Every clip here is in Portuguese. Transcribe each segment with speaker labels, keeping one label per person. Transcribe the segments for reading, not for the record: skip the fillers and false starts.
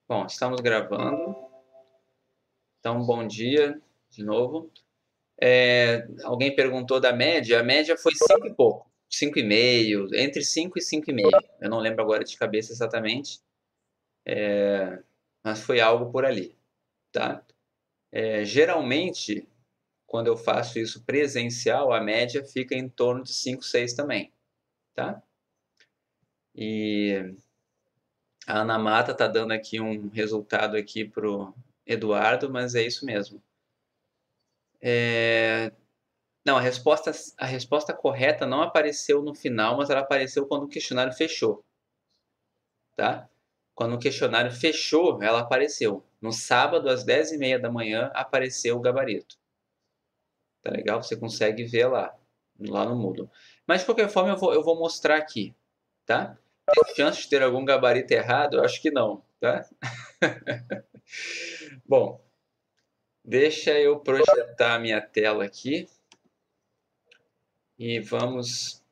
Speaker 1: Bom, estamos gravando. Então, bom dia de novo. Alguém perguntou da média. A média foi 5 e pouco, 5,5, entre 5 e 5,5. Eu não lembro agora de cabeça exatamente, mas foi algo por ali, tá? Geralmente, quando eu faço isso presencial, a média fica em torno de 5, 6 também, tá? E a Ana Mata está dando aqui um resultado aqui pro Eduardo, mas é isso mesmo. Não, a resposta correta não apareceu no final, mas ela apareceu quando o questionário fechou, tá? Quando o questionário fechou, ela apareceu. No sábado, às 10h30 da manhã, apareceu o gabarito. Tá legal? Você consegue ver lá no Moodle. Mas, de qualquer forma, eu vou mostrar aqui, tá? Tem chance de ter algum gabarito errado? Eu acho que não, tá? Bom, deixa eu projetar a minha tela aqui e vamos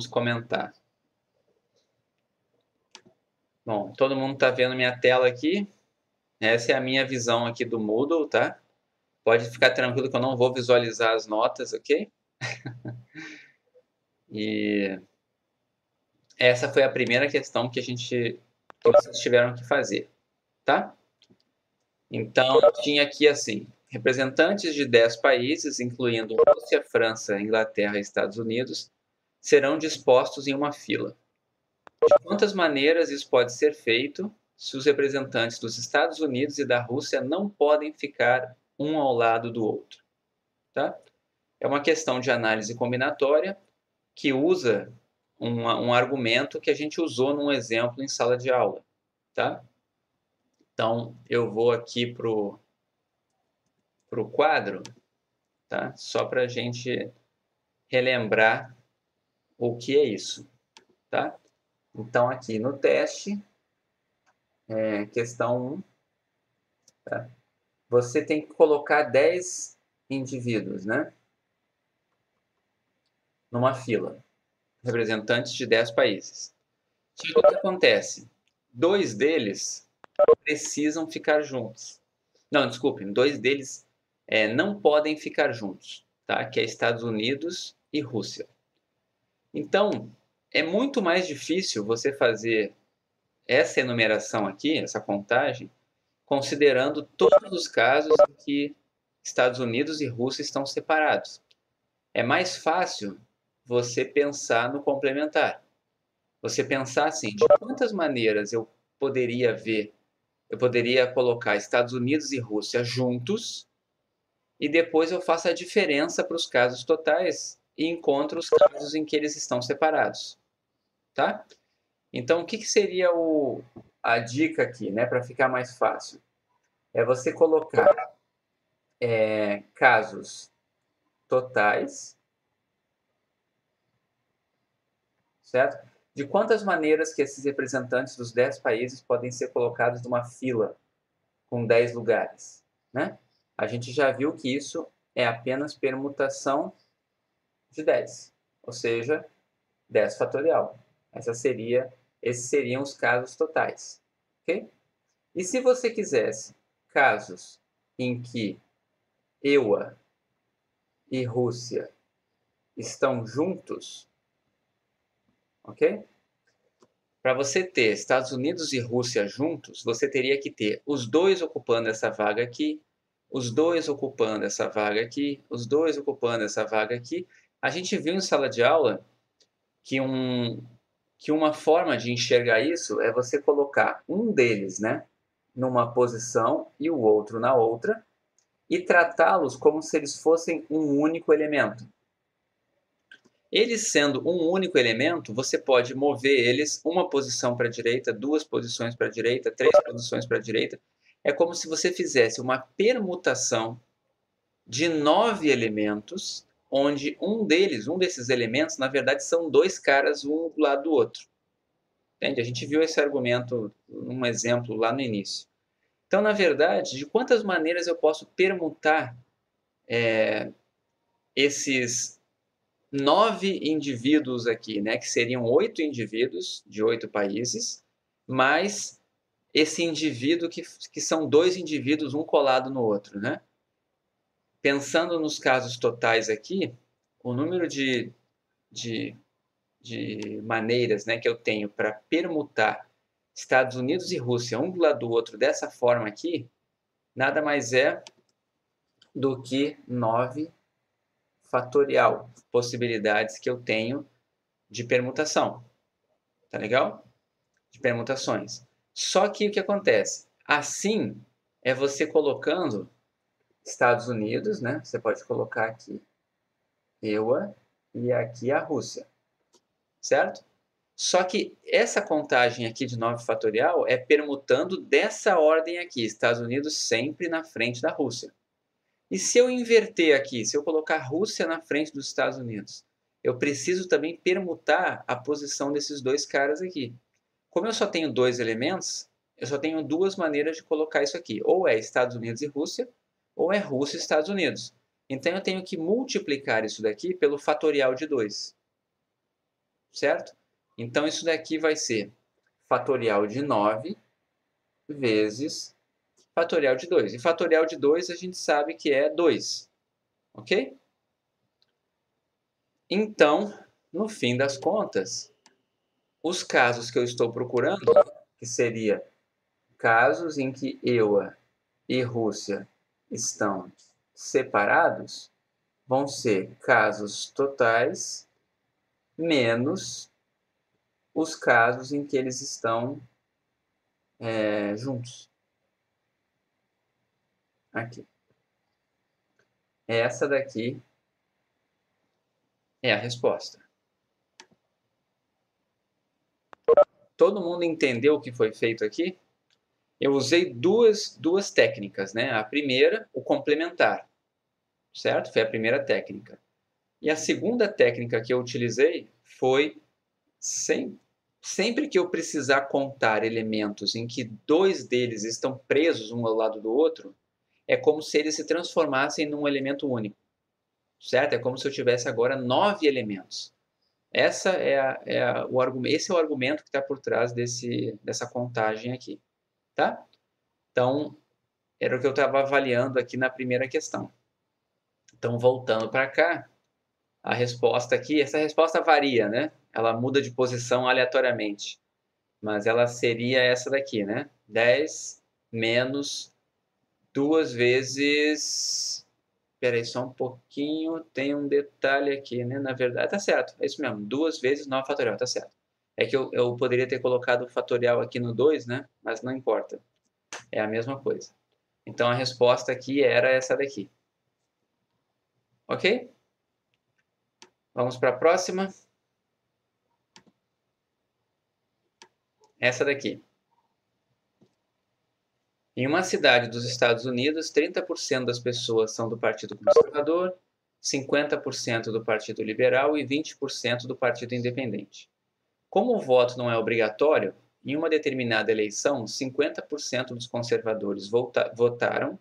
Speaker 1: comentar. Bom, todo mundo está vendo minha tela aqui. Essa é a minha visão aqui do Moodle, tá? Pode ficar tranquilo que eu não vou visualizar as notas, ok? E essa foi a primeira questão que vocês tiveram que fazer, tá? Então, tinha aqui assim, representantes de 10 países, incluindo Rússia, França, Inglaterra e Estados Unidos, serão dispostos em uma fila. De quantas maneiras isso pode ser feito se os representantes dos Estados Unidos e da Rússia não podem ficar um ao lado do outro, tá? É uma questão de análise combinatória que usa um argumento que a gente usou num exemplo em sala de aula, tá? Então, eu vou aqui para o quadro, tá? Só para a gente relembrar o que é isso, tá? Então, aqui no teste, questão 1, tá? Você tem que colocar 10 indivíduos, né? Numa fila, representantes de 10 países. O que acontece? 2 deles precisam ficar juntos. Não, desculpem, 2 deles não podem ficar juntos, tá? Que é Estados Unidos e Rússia. Então, é muito mais difícil você fazer essa enumeração aqui, essa contagem, considerando todos os casos em que Estados Unidos e Rússia estão separados. É mais fácil você pensar no complementar. Você pensar assim, de quantas maneiras eu poderia colocar Estados Unidos e Rússia juntos e depois eu faço a diferença para os casos totais e encontro os casos em que eles estão separados, tá? Então, o que seria a dica aqui, né, para ficar mais fácil? É você colocar casos totais, certo? De quantas maneiras que esses representantes dos 10 países podem ser colocados numa fila com 10 lugares, né? A gente já viu que isso é apenas permutação de 10, ou seja, 10 fatorial. Esses seriam os casos totais, ok? E se você quisesse casos em que EUA e Rússia estão juntos, ok? Para você ter Estados Unidos e Rússia juntos, você teria que ter os dois ocupando essa vaga aqui, os dois ocupando essa vaga aqui, os dois ocupando essa vaga aqui. A gente viu em sala de aula que uma forma de enxergar isso é você colocar um deles, né, numa posição e o outro na outra, e tratá-los como se eles fossem um único elemento. Eles sendo um único elemento, você pode mover eles uma posição para a direita, 2 posições para a direita, 3 posições para a direita. É como se você fizesse uma permutação de 9 elementos, onde um desses elementos, na verdade, são 2 caras, um do lado do outro. Entende? A gente viu esse argumento num exemplo lá no início. Então, na verdade, de quantas maneiras eu posso permutar esses 9 indivíduos aqui, né, que seriam 8 indivíduos de 8 países, mais esse indivíduo que são dois indivíduos, um colado no outro, né? Pensando nos casos totais aqui, o número de maneiras, né, que eu tenho para permutar Estados Unidos e Rússia um do lado do outro dessa forma aqui, nada mais é do que 9 fatorial possibilidades que eu tenho de permutação. Tá legal? De permutações. Só que o que acontece? Assim é você colocando Estados Unidos, né? Você pode colocar aqui EUA e aqui a Rússia, certo? Só que essa contagem aqui de 9 fatorial é permutando dessa ordem aqui, Estados Unidos sempre na frente da Rússia. E se eu inverter aqui, se eu colocar a Rússia na frente dos Estados Unidos, eu preciso também permutar a posição desses dois caras aqui. Como eu só tenho dois elementos, eu só tenho duas maneiras de colocar isso aqui. Ou é Estados Unidos e Rússia, ou é Rússia e Estados Unidos. Então eu tenho que multiplicar isso daqui pelo fatorial de 2. Certo? Então isso daqui vai ser fatorial de 9 vezes fatorial de 2. E fatorial de 2 a gente sabe que é 2. Ok? Então, no fim das contas, os casos que eu estou procurando, que seria casos em que EUA e Rússia estão separados, vão ser casos totais menos os casos em que eles estão juntos. Aqui. Essa daqui é a resposta. Todo mundo entendeu o que foi feito aqui? Eu usei duas técnicas, né? A primeira, o complementar, certo? Foi a primeira técnica. E a segunda técnica que eu utilizei foi sempre que eu precisar contar elementos em que dois deles estão presos um ao lado do outro, é como se eles se transformassem num elemento único, certo? É como se eu tivesse agora 9 elementos. Esse é o argumento que está por trás dessa contagem aqui, tá? Então, era o que eu estava avaliando aqui na primeira questão. Então, voltando para cá, a resposta aqui, essa resposta varia, né? Ela muda de posição aleatoriamente, mas ela seria essa daqui, né? 10 menos 2 vezes... Espera aí só um pouquinho, tem um detalhe aqui, né? Na verdade, tá certo, é isso mesmo, 2 vezes 9 fatorial, tá certo. É que eu poderia ter colocado o fatorial aqui no 2, né? Mas não importa, é a mesma coisa. Então, a resposta aqui era essa daqui. Ok? Vamos para a próxima. Essa daqui. Em uma cidade dos Estados Unidos, 30% das pessoas são do Partido Conservador, 50% do Partido Liberal e 20% do Partido Independente. Como o voto não é obrigatório, em uma determinada eleição, 50% dos conservadores votaram,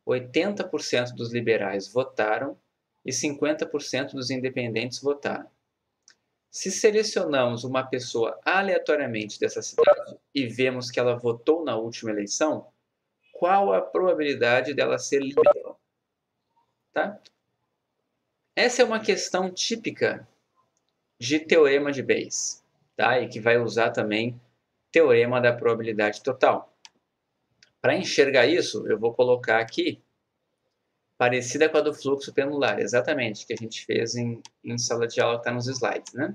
Speaker 1: 80% dos liberais votaram e 50% dos independentes votaram. Se selecionamos uma pessoa aleatoriamente dessa cidade e vemos que ela votou na última eleição, qual a probabilidade dela ser liberal? Tá? Essa é uma questão típica de teorema de Bayes, tá? E que vai usar também teorema da probabilidade total. Para enxergar isso, eu vou colocar aqui parecida com a do fluxo pendular, exatamente, que a gente fez em sala de aula, que está nos slides, né?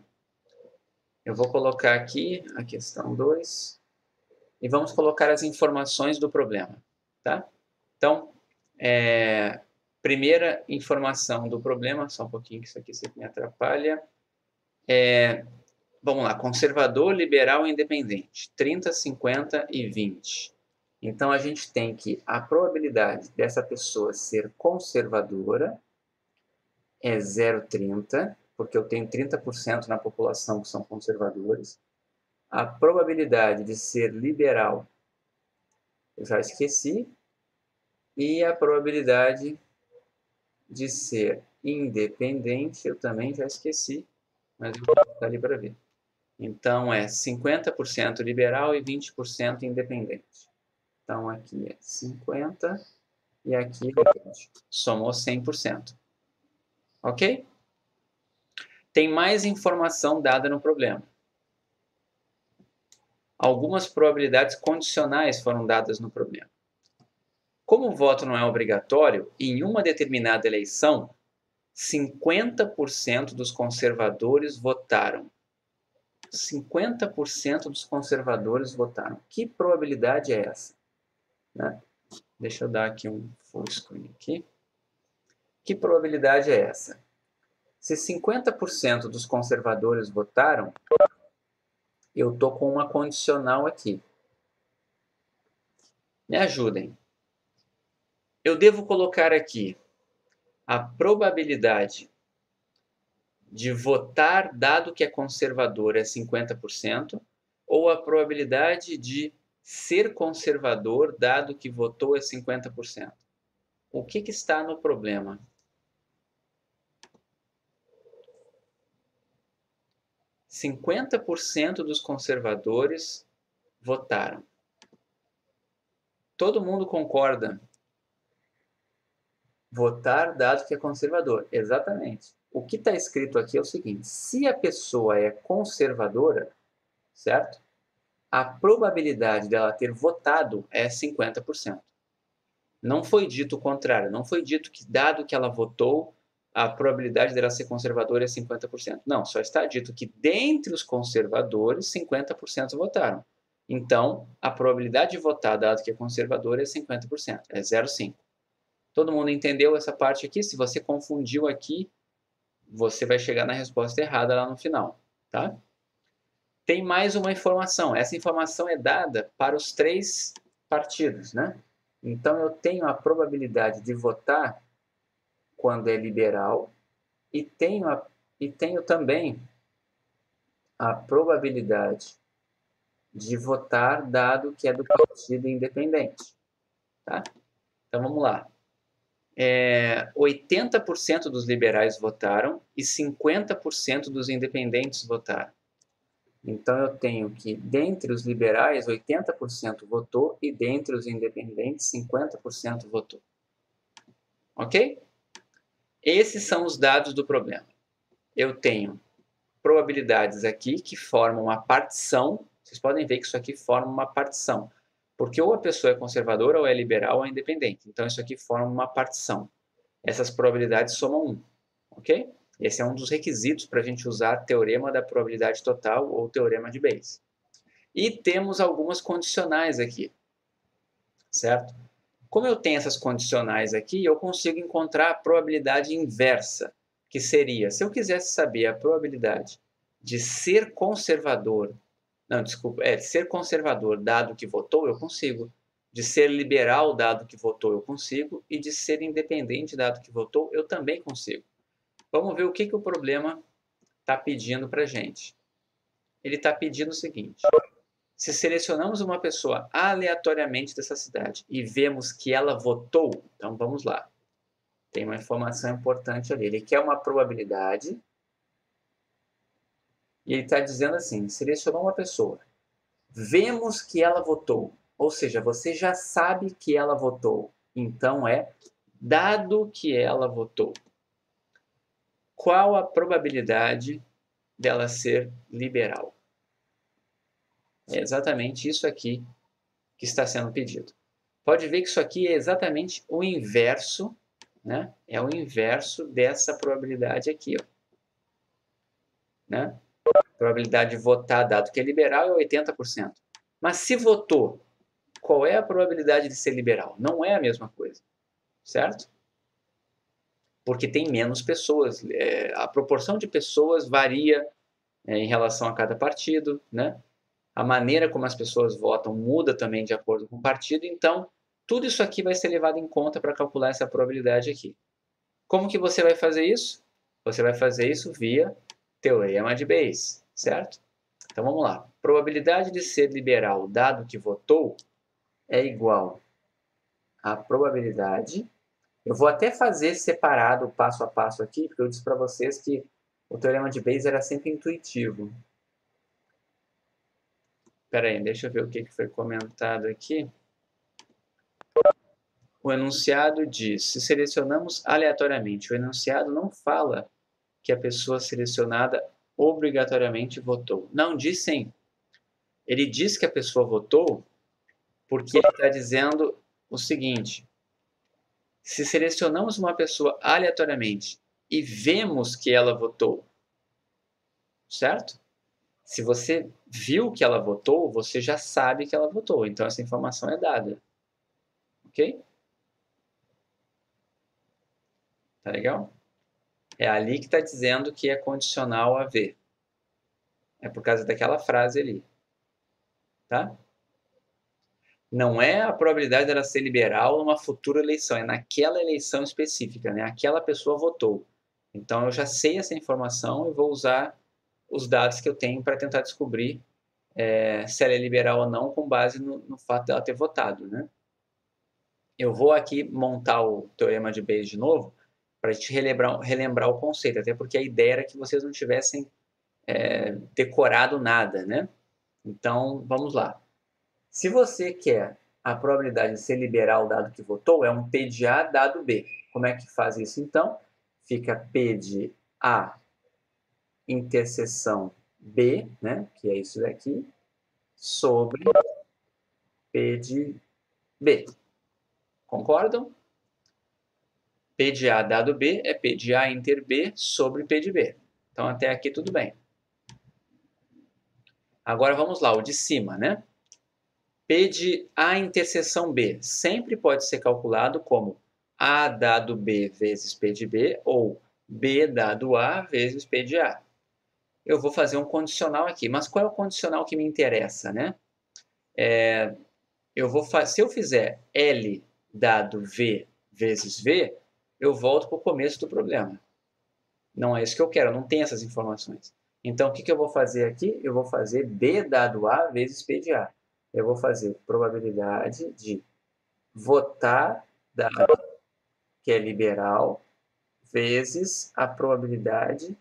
Speaker 1: Eu vou colocar aqui a questão 2 e vamos colocar as informações do problema, tá? Então, primeira informação do problema, só um pouquinho que isso aqui sempre me atrapalha, vamos lá, conservador, liberal e independente, 30, 50 e 20. Então, a gente tem que a probabilidade dessa pessoa ser conservadora é 0,30, porque eu tenho 30% na população que são conservadores. A probabilidade de ser liberal, eu já esqueci. E a probabilidade de ser independente, eu também já esqueci, mas eu vou colocar ali para ver. Então, é 50% liberal e 20% independente. Então, aqui é 50 e aqui 20. Somou 100%. Ok? Tem mais informação dada no problema. Algumas probabilidades condicionais foram dadas no problema. Como o voto não é obrigatório, em uma determinada eleição, 50% dos conservadores votaram. 50% dos conservadores votaram. Que probabilidade é essa? Né? Deixa eu dar aqui um full screen aqui. Que probabilidade é essa? Se 50% dos conservadores votaram, eu estou com uma condicional aqui. Me ajudem. Eu devo colocar aqui a probabilidade de votar, dado que é conservador, é 50%, ou a probabilidade de ser conservador, dado que votou, é 50%. O que está no problema? – 50% dos conservadores votaram. Todo mundo concorda. Votar dado que é conservador. Exatamente. O que está escrito aqui é o seguinte: se a pessoa é conservadora, certo? A probabilidade dela ter votado é 50%. Não foi dito o contrário. Não foi dito que, dado que ela votou, a probabilidade dela ser conservadora é 50%. Não, só está dito que dentre os conservadores, 50% votaram. Então, a probabilidade de votar, dado que é conservador, é 50%. É 0,5. Todo mundo entendeu essa parte aqui? Se você confundiu aqui, você vai chegar na resposta errada lá no final, tá? Tem mais uma informação. Essa informação é dada para os 3 partidos, né? Então, eu tenho a probabilidade de votar quando é liberal e tenho também a probabilidade de votar dado que é do partido independente, tá? Então, vamos lá. 80% dos liberais votaram e 50% dos independentes votaram. Então, eu tenho que, dentre os liberais, 80% votou e dentre os independentes, 50% votou. Ok? Esses são os dados do problema. Eu tenho probabilidades aqui que formam uma partição. Vocês podem ver que isso aqui forma uma partição. Porque ou a pessoa é conservadora, ou é liberal, ou é independente. Então, isso aqui forma uma partição. Essas probabilidades somam 1. Ok? Esse é um dos requisitos para a gente usar teorema da probabilidade total ou teorema de Bayes. E temos algumas condicionais aqui, certo? Como eu tenho essas condicionais aqui, eu consigo encontrar a probabilidade inversa, que seria, se eu quisesse saber a probabilidade de ser conservador, de ser conservador dado que votou, eu consigo. De ser liberal dado que votou, eu consigo. E de ser independente dado que votou, eu também consigo. Vamos ver o que o problema está pedindo para a gente. Ele está pedindo o seguinte: se selecionamos uma pessoa aleatoriamente dessa cidade e vemos que ela votou, então vamos lá. Tem uma informação importante ali. Ele quer uma probabilidade e ele está dizendo assim: selecionou uma pessoa, vemos que ela votou, ou seja, você já sabe que ela votou, então é dado que ela votou. Qual a probabilidade dela ser liberal? É exatamente isso aqui que está sendo pedido. Pode ver que isso aqui é exatamente o inverso, né? É o inverso dessa probabilidade aqui, ó. Né? A probabilidade de votar, dado que é liberal, é 80%. Mas se votou, qual é a probabilidade de ser liberal? Não é a mesma coisa, certo? Porque tem menos pessoas. A proporção de pessoas varia em relação a cada partido, né? A maneira como as pessoas votam muda também de acordo com o partido, então tudo isso aqui vai ser levado em conta para calcular essa probabilidade aqui. Como que você vai fazer isso? Você vai fazer isso via teorema de Bayes, certo? Então vamos lá. Probabilidade de ser liberal dado que votou é igual a probabilidade. Eu vou até fazer separado passo a passo aqui, porque eu disse para vocês que o teorema de Bayes era sempre intuitivo. Espera aí, deixa eu ver o que foi comentado aqui. O enunciado diz, se selecionamos aleatoriamente, o enunciado não fala que a pessoa selecionada obrigatoriamente votou. Não, diz sim. Ele diz que a pessoa votou porque ele está dizendo o seguinte, se selecionamos uma pessoa aleatoriamente e vemos que ela votou, certo? Se você viu que ela votou, você já sabe que ela votou. Então, essa informação é dada. Ok? Tá legal? É ali que está dizendo que é condicional a ver. É por causa daquela frase ali. Tá? Não é a probabilidade dela ser liberal numa futura eleição. É naquela eleição específica. Né? Aquela pessoa votou. Então, eu já sei essa informação e vou usar os dados que eu tenho para tentar descobrir se ela é liberal ou não com base no fato dela ter votado. Né? Eu vou aqui montar o teorema de Bayes de novo para a gente relembrar o conceito, até porque a ideia era que vocês não tivessem decorado nada, né? Então, vamos lá. Se você quer a probabilidade de ser liberal dado que votou, é um P de A dado B. Como é que faz isso, então? Fica P de A interseção B, né? Que é isso daqui, sobre P de B. Concordam? P de A dado B é P de A inter B sobre P de B. Então, até aqui tudo bem. Agora vamos lá, o de cima, né? P de A interseção B sempre pode ser calculado como A dado B vezes P de B ou B dado A vezes P de A. Eu vou fazer um condicional aqui, mas qual é o condicional que me interessa, né? Se eu fizer L dado V vezes V, eu volto para o começo do problema. Não é isso que eu quero, eu não tenho essas informações. Então, o que eu vou fazer aqui? Eu vou fazer B dado A vezes P de A. Eu vou fazer probabilidade de votar dado que é liberal vezes a probabilidade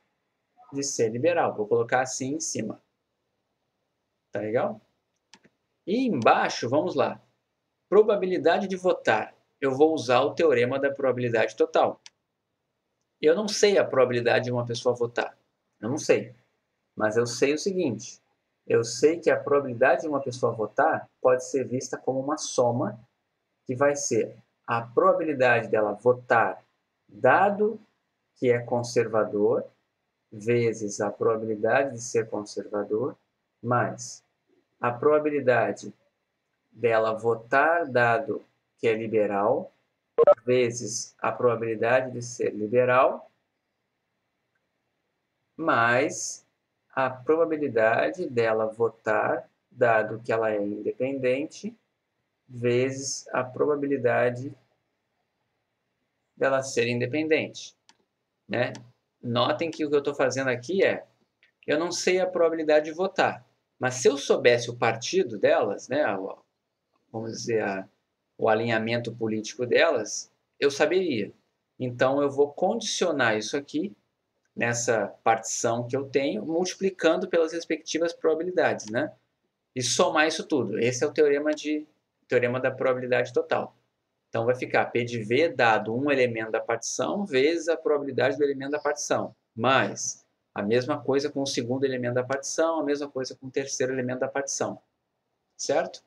Speaker 1: de ser liberal. Vou colocar assim em cima. Tá legal? E embaixo, vamos lá. Probabilidade de votar. Eu vou usar o teorema da probabilidade total. Eu não sei a probabilidade de uma pessoa votar. Eu não sei. Mas eu sei o seguinte, eu sei que a probabilidade de uma pessoa votar pode ser vista como uma soma, que vai ser a probabilidade dela votar dado que é conservador, vezes a probabilidade de ser conservador, mais a probabilidade dela votar dado que é liberal, vezes a probabilidade de ser liberal, mais a probabilidade dela votar, dado que ela é independente, vezes a probabilidade dela ser independente. Né? Notem que o que eu estou fazendo aqui eu não sei a probabilidade de votar, mas se eu soubesse o partido delas, né, vamos dizer, o alinhamento político delas, eu saberia. Então, eu vou condicionar isso aqui nessa partição que eu tenho, multiplicando pelas respectivas probabilidades, né? E somar isso tudo. Esse é o teorema da probabilidade total. Então vai ficar P de V dado um elemento da partição vezes a probabilidade do elemento da partição, mais a mesma coisa com o segundo elemento da partição, a mesma coisa com o terceiro elemento da partição. Certo?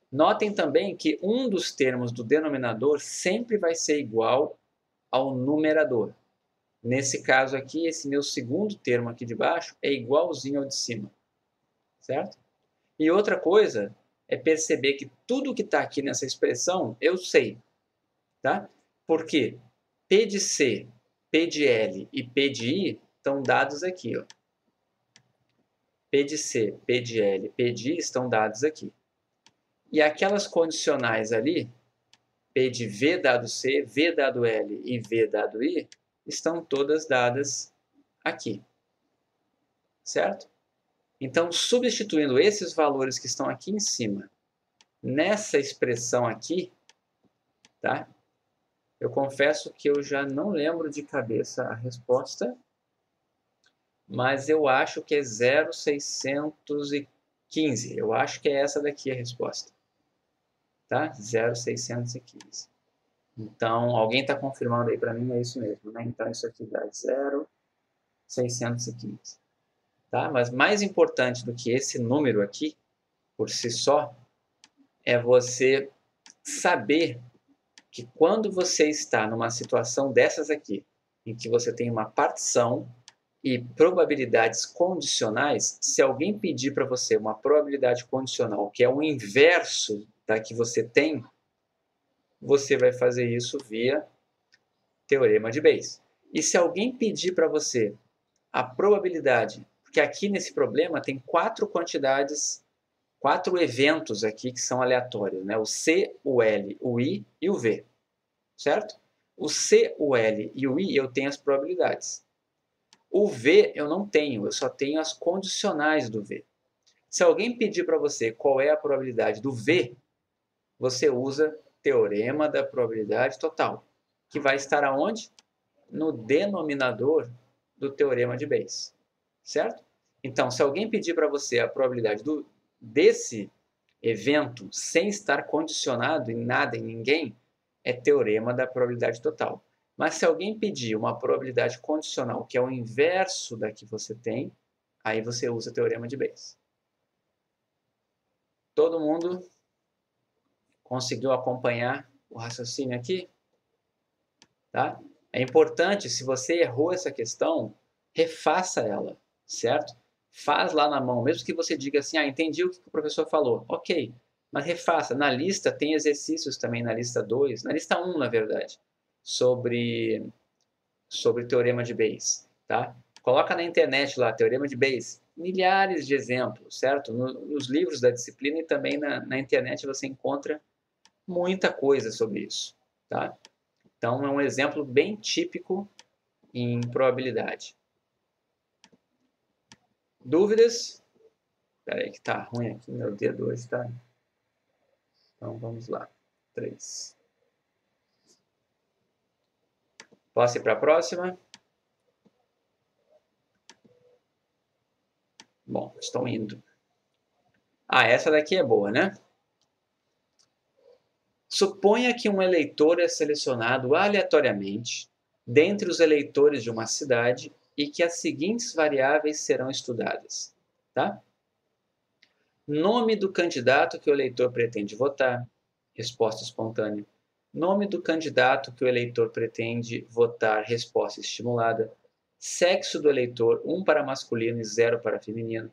Speaker 1: Notem também que um dos termos do denominador sempre vai ser igual ao numerador. Nesse caso aqui, esse meu segundo termo aqui de baixo é igualzinho ao de cima. Certo? E outra coisa é perceber que tudo que está aqui nessa expressão eu sei. Tá? Porque P de C, P de L e P de I estão dados aqui. Ó. P de C, P de L e P de I estão dados aqui. E aquelas condicionais ali, P de V dado C, V dado L e V dado I, estão todas dadas aqui. Certo? Então, substituindo esses valores que estão aqui em cima, nessa expressão aqui, tá? Eu confesso que eu já não lembro de cabeça a resposta, mas eu acho que é 0,615. 15. Eu acho que é essa daqui a resposta. Tá? 0,615. Então, alguém está confirmando aí para mim, é isso mesmo, né? Então, isso aqui dá 0,615. Tá? Mas mais importante do que esse número aqui, por si só, é você saber que quando você está numa situação dessas aqui, em que você tem uma partição e probabilidades condicionais, se alguém pedir para você uma probabilidade condicional, que é o inverso da que você tem, você vai fazer isso via teorema de Bayes. E se alguém pedir para você a probabilidade, porque aqui nesse problema tem 4 quantidades, 4 eventos aqui que são aleatórios, né? O C, o L, o I e o V, certo? O C, o L e o I eu tenho as probabilidades. O V eu não tenho, eu só tenho as condicionais do V. Se alguém pedir para você qual é a probabilidade do V, você usa teorema da probabilidade total, que vai estar aonde? No denominador do teorema de Bayes, certo? Então, se alguém pedir para você a probabilidade desse evento sem estar condicionado em nada, em ninguém, é teorema da probabilidade total. Mas se alguém pedir uma probabilidade condicional, que é o inverso da que você tem, aí você usa o teorema de Bayes. Todo mundo conseguiu acompanhar o raciocínio aqui? Tá? É importante, se você errou essa questão, refaça ela, certo? Faz lá na mão, mesmo que você diga assim, entendi o que o professor falou. Ok, mas refaça. Na lista tem exercícios também, na lista 2, na lista 1, na verdade, sobre teorema de Bayes, tá? Coloca na internet lá, teorema de Bayes, milhares de exemplos, certo? Nos livros da disciplina e também na internet você encontra muita coisa sobre isso, tá? Então, é um exemplo bem típico em probabilidade. Dúvidas? Espera aí que tá ruim aqui, meu dedo hoje tá... Então, vamos lá. 3. Posso ir para a próxima? Bom, estão indo. Essa daqui é boa, né? Suponha que um eleitor é selecionado aleatoriamente dentre os eleitores de uma cidade e que as seguintes variáveis serão estudadas, tá? Nome do candidato que o eleitor pretende votar, resposta espontânea. Nome do candidato que o eleitor pretende votar, resposta estimulada. Sexo do eleitor, 1 para masculino e 0 para feminino.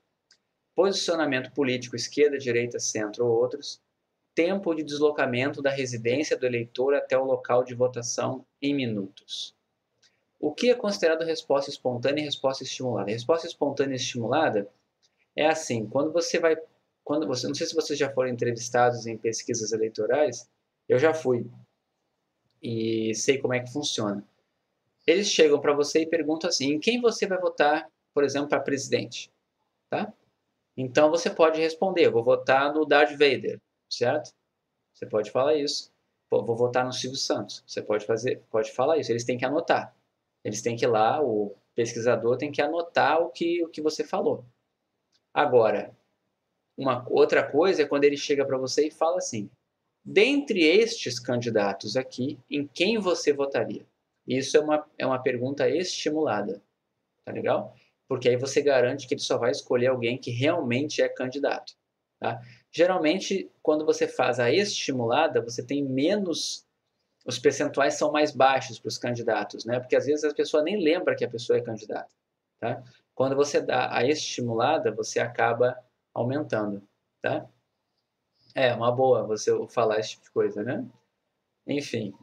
Speaker 1: Posicionamento político, esquerda, direita, centro ou outros. Tempo de deslocamento da residência do eleitor até o local de votação em minutos. O que é considerado resposta espontânea e resposta estimulada? A resposta espontânea e estimulada é assim, não sei se vocês já foram entrevistados em pesquisas eleitorais, eu já fui e sei como é que funciona. Eles chegam para você e perguntam assim, em quem você vai votar, por exemplo, para presidente, tá? Então você pode responder, eu vou votar no Darth Vader, certo? Você pode falar isso. Vou votar no Silvio Santos. Você pode falar isso. Eles têm que anotar. Eles têm que ir lá, o pesquisador tem que anotar o que você falou. Agora, uma outra coisa é quando ele chega para você e fala assim: dentre estes candidatos aqui, em quem você votaria? Isso é uma pergunta estimulada, tá legal? Porque aí você garante que ele só vai escolher alguém que realmente é candidato, tá? Geralmente, quando você faz a estimulada, você tem menos, os percentuais são mais baixos para os candidatos, né? Porque às vezes a pessoa nem lembra que a pessoa é candidata, tá? Quando você dá a estimulada, você acaba aumentando, tá? É uma boa você falar esse tipo de coisa, né? Enfim,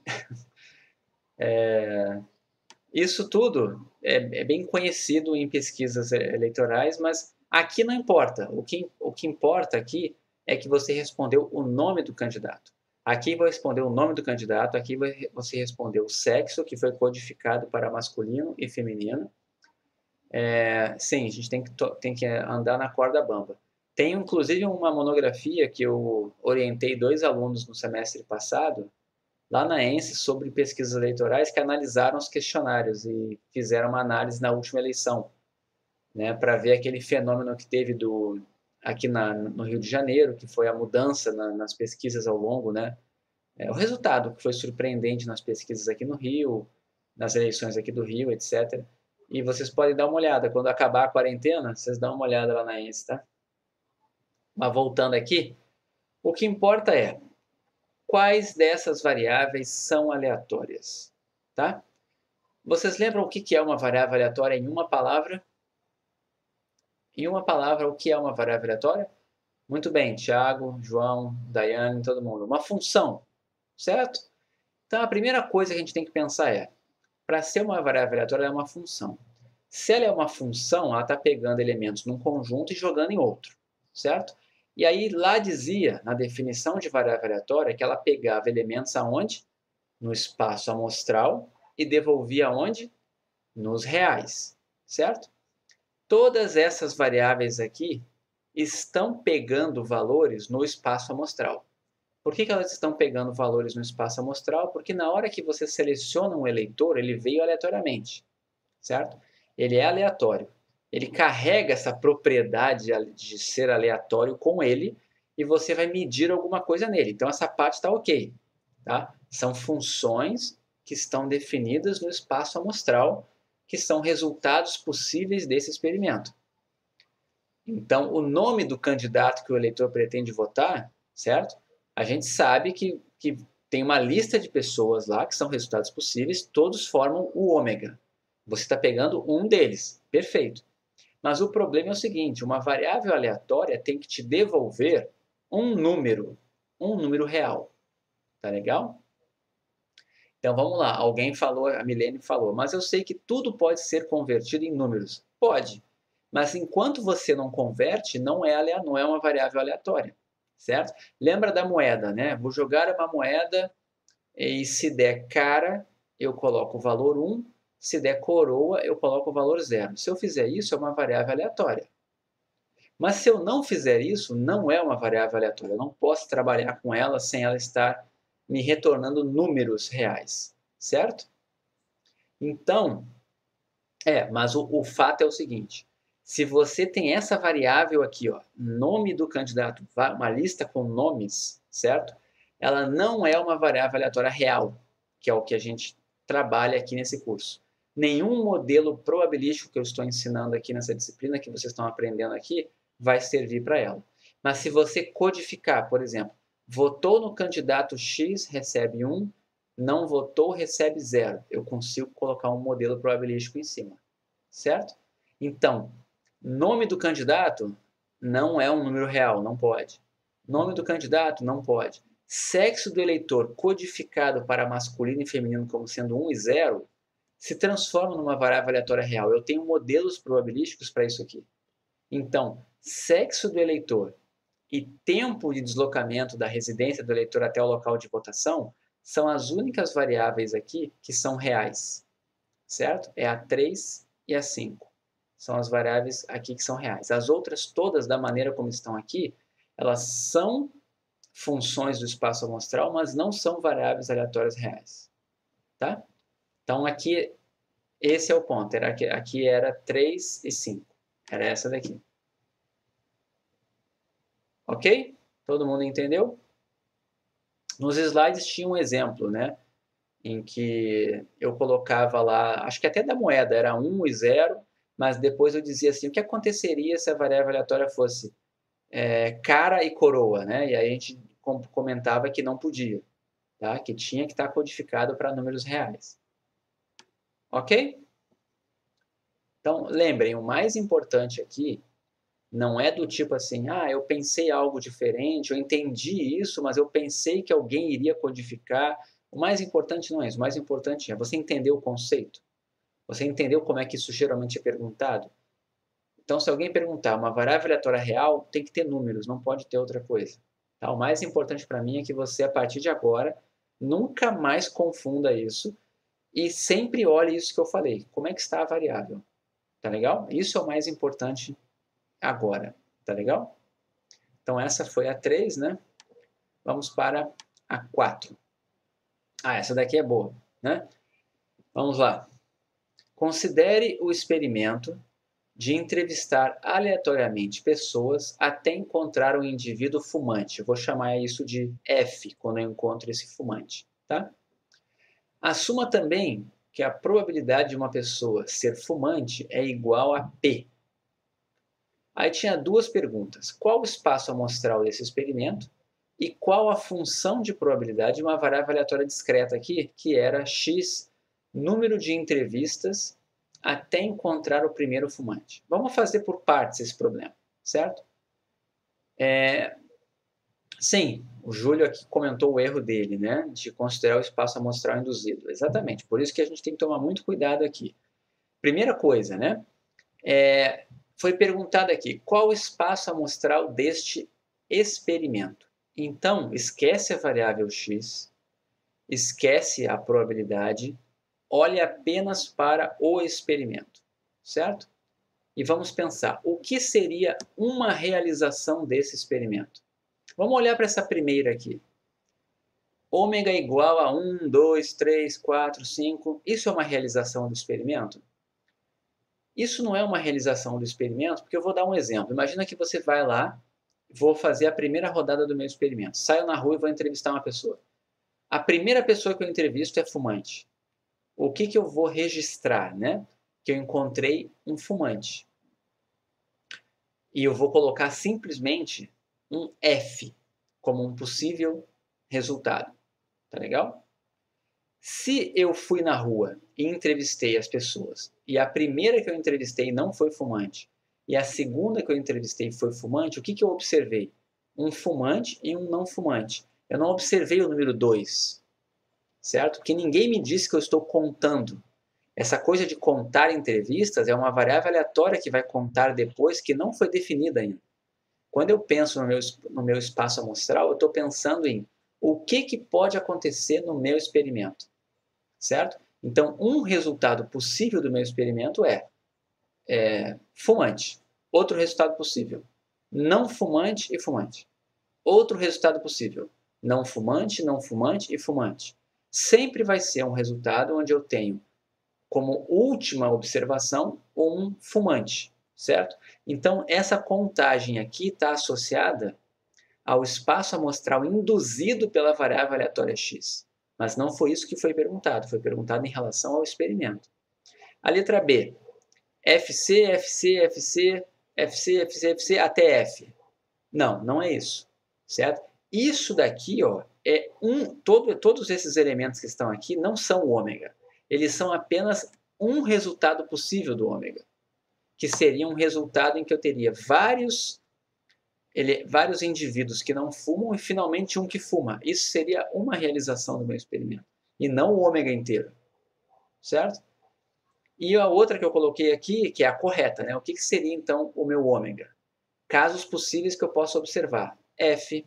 Speaker 1: isso tudo é bem conhecido em pesquisas eleitorais, mas aqui não importa. O que importa aqui é que você respondeu o nome do candidato. Aqui vai responder o nome do candidato, aqui você respondeu o sexo, que foi codificado para masculino e feminino. Sim, a gente tem que andar na corda bamba. Tem inclusive uma monografia que eu orientei 2 alunos no semestre passado, lá na ENSE, sobre pesquisas eleitorais, que analisaram os questionários e fizeram uma análise na última eleição, né, para ver aquele fenômeno que teve aqui no Rio de Janeiro, que foi a mudança nas pesquisas ao longo, né? O resultado que foi surpreendente nas pesquisas aqui no Rio, nas eleições aqui do Rio, etc. E vocês podem dar uma olhada, quando acabar a quarentena, vocês dão uma olhada lá na ENSE, tá? Mas voltando aqui, o que importa é quais dessas variáveis são aleatórias, tá? Vocês lembram o que é uma variável aleatória em uma palavra? Em uma palavra, o que é uma variável aleatória? Muito bem, Thiago, João, Daiane, todo mundo. Uma função, certo? Então, a primeira coisa que a gente tem que pensar é, para ser uma variável aleatória, ela é uma função. Se ela é uma função, ela está pegando elementos num conjunto e jogando em outro, certo? E aí, lá dizia, na definição de variável aleatória, que ela pegava elementos aonde? No espaço amostral e devolvia aonde? Nos reais, certo? Todas essas variáveis aqui estão pegando valores no espaço amostral. Por que elas estão pegando valores no espaço amostral? Porque na hora que você seleciona um eleitor, ele veio aleatoriamente, certo? Ele é aleatório. Ele carrega essa propriedade de ser aleatório com ele e você vai medir alguma coisa nele. Então essa parte está ok, tá? São funções que estão definidas no espaço amostral, que são resultados possíveis desse experimento. Então, o nome do candidato que o eleitor pretende votar, certo? A gente sabe que tem uma lista de pessoas lá que são resultados possíveis, todos formam o ômega. Você está pegando um deles, perfeito. Mas o problema é o seguinte, uma variável aleatória tem que te devolver um número real. Tá legal? Então vamos lá, alguém falou, a Milene falou, mas eu sei que tudo pode ser convertido em números. Pode, mas enquanto você não converte, não é uma variável aleatória, certo? Lembra da moeda, né? Vou jogar uma moeda e se der cara, eu coloco o valor 1, se der coroa, eu coloco o valor 0. Se eu fizer isso, é uma variável aleatória. Mas se eu não fizer isso, não é uma variável aleatória. Eu não posso trabalhar com ela sem ela estar me retornando números reais, certo? Então, mas o fato é o seguinte, se você tem essa variável aqui, ó, nome do candidato, uma lista com nomes, certo? Ela não é uma variável aleatória real, que é o que a gente trabalha aqui nesse curso. Nenhum modelo probabilístico que eu estou ensinando aqui nessa disciplina, que vocês estão aprendendo aqui, vai servir para ela. Mas se você codificar, por exemplo, votou no candidato X, recebe 1, não votou, recebe 0. Eu consigo colocar um modelo probabilístico em cima, certo? Então, nome do candidato não é um número real, não pode. Nome do candidato não pode. Sexo do eleitor codificado para masculino e feminino como sendo 1 e 0 se transforma numa variável aleatória real. Eu tenho modelos probabilísticos para isso aqui. Então, sexo do eleitor e tempo de deslocamento da residência do eleitor até o local de votação são as únicas variáveis aqui que são reais, certo? É a 3 e a 5. São as variáveis aqui que são reais. As outras todas, da maneira como estão aqui, elas são funções do espaço amostral, mas não são variáveis aleatórias reais, tá? Então, aqui, esse é o ponto. Aqui era 3 e 5. Era essa daqui. Ok? Todo mundo entendeu? Nos slides tinha um exemplo, né? Em que eu colocava lá, acho que até da moeda, era 1 e 0, mas depois eu dizia assim, o que aconteceria se a variável aleatória fosse cara e coroa, né? E aí a gente comentava que não podia, tá? Que tinha que estar codificado para números reais. Ok? Então, lembrem, o mais importante aqui não é do tipo assim, eu pensei algo diferente, eu entendi isso, mas eu pensei que alguém iria codificar. O mais importante não é isso, o mais importante é você entender o conceito. Você entendeu como é que isso geralmente é perguntado? Então, se alguém perguntar uma variável aleatória real, tem que ter números, não pode ter outra coisa. Tá? O mais importante para mim é que você, a partir de agora, nunca mais confunda isso e sempre olhe isso que eu falei. Como é que está a variável? Tá legal? Isso é o mais importante agora. Tá legal? Então, essa foi a 3, né? Vamos para a 4. Essa daqui é boa, né? Vamos lá. Considere o experimento de entrevistar aleatoriamente pessoas até encontrar um indivíduo fumante. Eu vou chamar isso de F, quando eu encontro esse fumante. Tá? Assuma também que a probabilidade de uma pessoa ser fumante é igual a P. Aí tinha duas perguntas. Qual o espaço amostral desse experimento? E qual a função de probabilidade de uma variável aleatória discreta aqui, que era X número de entrevistas até encontrar o primeiro fumante. Vamos fazer por partes esse problema, certo? Sim, o Júlio aqui comentou o erro dele, né? De considerar o espaço amostral induzido. Exatamente, por isso que a gente tem que tomar muito cuidado aqui. Primeira coisa, né? Foi perguntado aqui, qual o espaço amostral deste experimento? Então, esquece a variável x, esquece a probabilidade, olhe apenas para o experimento, certo? E vamos pensar, o que seria uma realização desse experimento? Vamos olhar para essa primeira aqui. Ômega igual a 1, 2, 3, 4, 5. Isso é uma realização do experimento? Isso não é uma realização do experimento, porque eu vou dar um exemplo. Imagina que você vai lá, vou fazer a primeira rodada do meu experimento. Saio na rua e vou entrevistar uma pessoa. A primeira pessoa que eu entrevisto é fumante. O que eu vou registrar, né? Que eu encontrei um fumante. E eu vou colocar simplesmente um F como um possível resultado. Tá legal? Se eu fui na rua e entrevistei as pessoas, e a primeira que eu entrevistei não foi fumante, e a segunda que eu entrevistei foi fumante, o que eu observei? Um fumante e um não fumante. Eu não observei o número 2, certo? Porque ninguém me disse que eu estou contando. Essa coisa de contar entrevistas é uma variável aleatória que vai contar depois, que não foi definida ainda. Quando eu penso no meu espaço amostral, eu estou pensando em o que pode acontecer no meu experimento, certo? Então, um resultado possível do meu experimento é fumante. Outro resultado possível, não fumante e fumante. Outro resultado possível, não fumante, não fumante e fumante. Sempre vai ser um resultado onde eu tenho como última observação um fumante, certo? Então, essa contagem aqui está associada ao espaço amostral induzido pela variável aleatória x. Mas não foi isso que foi perguntado em relação ao experimento. A letra B, FC, FC, FC, FC, FC, FC até F. Não, não é isso, certo? Isso daqui, ó, todos esses elementos que estão aqui não são o ômega. Eles são apenas um resultado possível do ômega, que seria um resultado em que eu teria vários indivíduos que não fumam e finalmente um que fuma. Isso seria uma realização do meu experimento, e não o ômega inteiro, certo? E a outra que eu coloquei aqui, que é a correta, né? O que seria então o meu ômega? Casos possíveis que eu posso observar. F,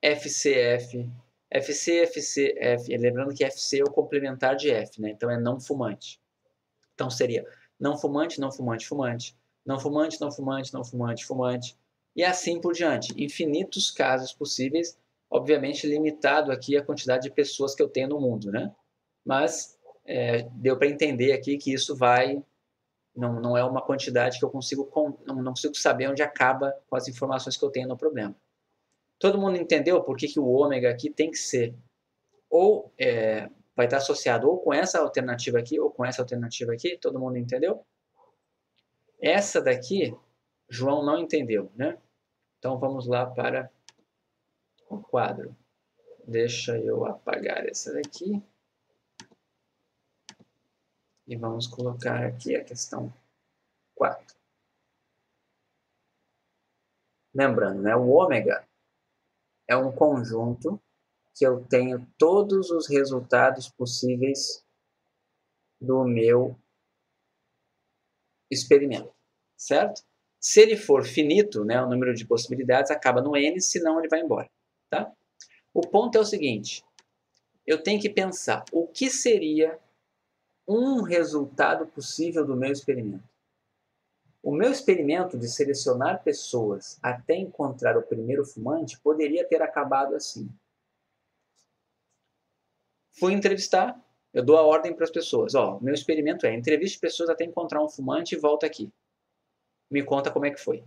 Speaker 1: FCF, FC, FCF. Lembrando que FC é o complementar de F, né? Então é não fumante. Então seria não fumante, não fumante, fumante. Não fumante, não fumante, não fumante, fumante. E assim por diante. Infinitos casos possíveis, obviamente limitado aqui a quantidade de pessoas que eu tenho no mundo, né? Mas deu para entender aqui que isso vai... Não é uma quantidade que eu consigo... Não consigo saber onde acaba com as informações que eu tenho no problema. Todo mundo entendeu por que o ômega aqui tem que ser ou vai estar associado ou com essa alternativa aqui ou com essa alternativa aqui? Todo mundo entendeu? Essa daqui, João não entendeu, né? Então vamos lá para o quadro. Deixa eu apagar essa daqui. E vamos colocar aqui a questão 4. Lembrando, né, o ômega é um conjunto que eu tenho todos os resultados possíveis do meu experimento, certo? Se ele for finito, né, o número de possibilidades acaba no n, senão ele vai embora, tá? O ponto é o seguinte, eu tenho que pensar o que seria um resultado possível do meu experimento. O meu experimento de selecionar pessoas até encontrar o primeiro fumante poderia ter acabado assim. Fui entrevistar, eu dou a ordem para as pessoas. Ó, meu experimento é entreviste pessoas até encontrar um fumante e volta aqui. Me conta como é que foi.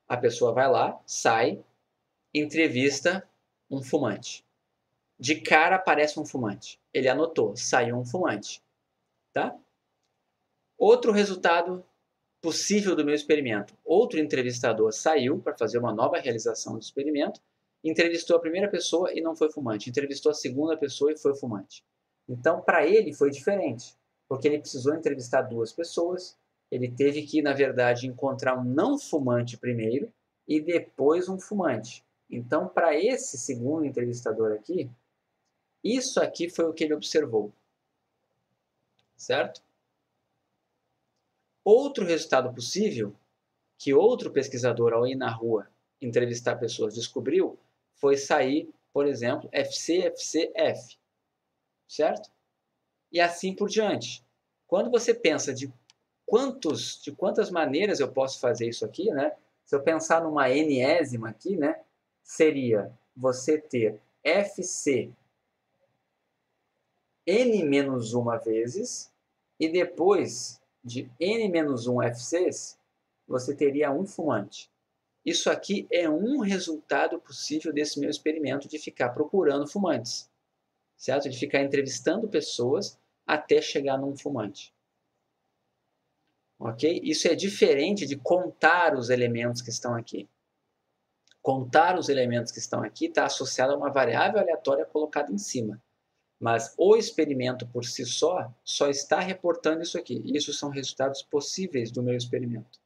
Speaker 1: A pessoa vai lá, sai, entrevista um fumante. De cara aparece um fumante. Ele anotou, saiu um fumante. Tá? Outro resultado possível do meu experimento. Outro entrevistador saiu para fazer uma nova realização do experimento, entrevistou a primeira pessoa e não foi fumante. Entrevistou a segunda pessoa e foi fumante. Então, para ele foi diferente, porque ele precisou entrevistar duas pessoas, ele teve que, na verdade, encontrar um não fumante primeiro e depois um fumante. Então, para esse segundo entrevistador aqui, isso aqui foi o que ele observou. Certo? Outro resultado possível que outro pesquisador, ao ir na rua entrevistar pessoas, descobriu foi sair, por exemplo, FC, FC, F. Certo? E assim por diante. Quando você pensa de quantas maneiras eu posso fazer isso aqui, né? Se eu pensar numa enésima aqui, né? Seria você ter FC n-1 vezes e depois de n-1 FCs, você teria um fumante. Isso aqui é um resultado possível desse meu experimento de ficar procurando fumantes, certo? De ficar entrevistando pessoas até chegar num fumante. Ok? Isso é diferente de contar os elementos que estão aqui. Contar os elementos que estão aqui está associado a uma variável aleatória colocada em cima. Mas o experimento por si só está reportando isso aqui. Isso são resultados possíveis do meu experimento.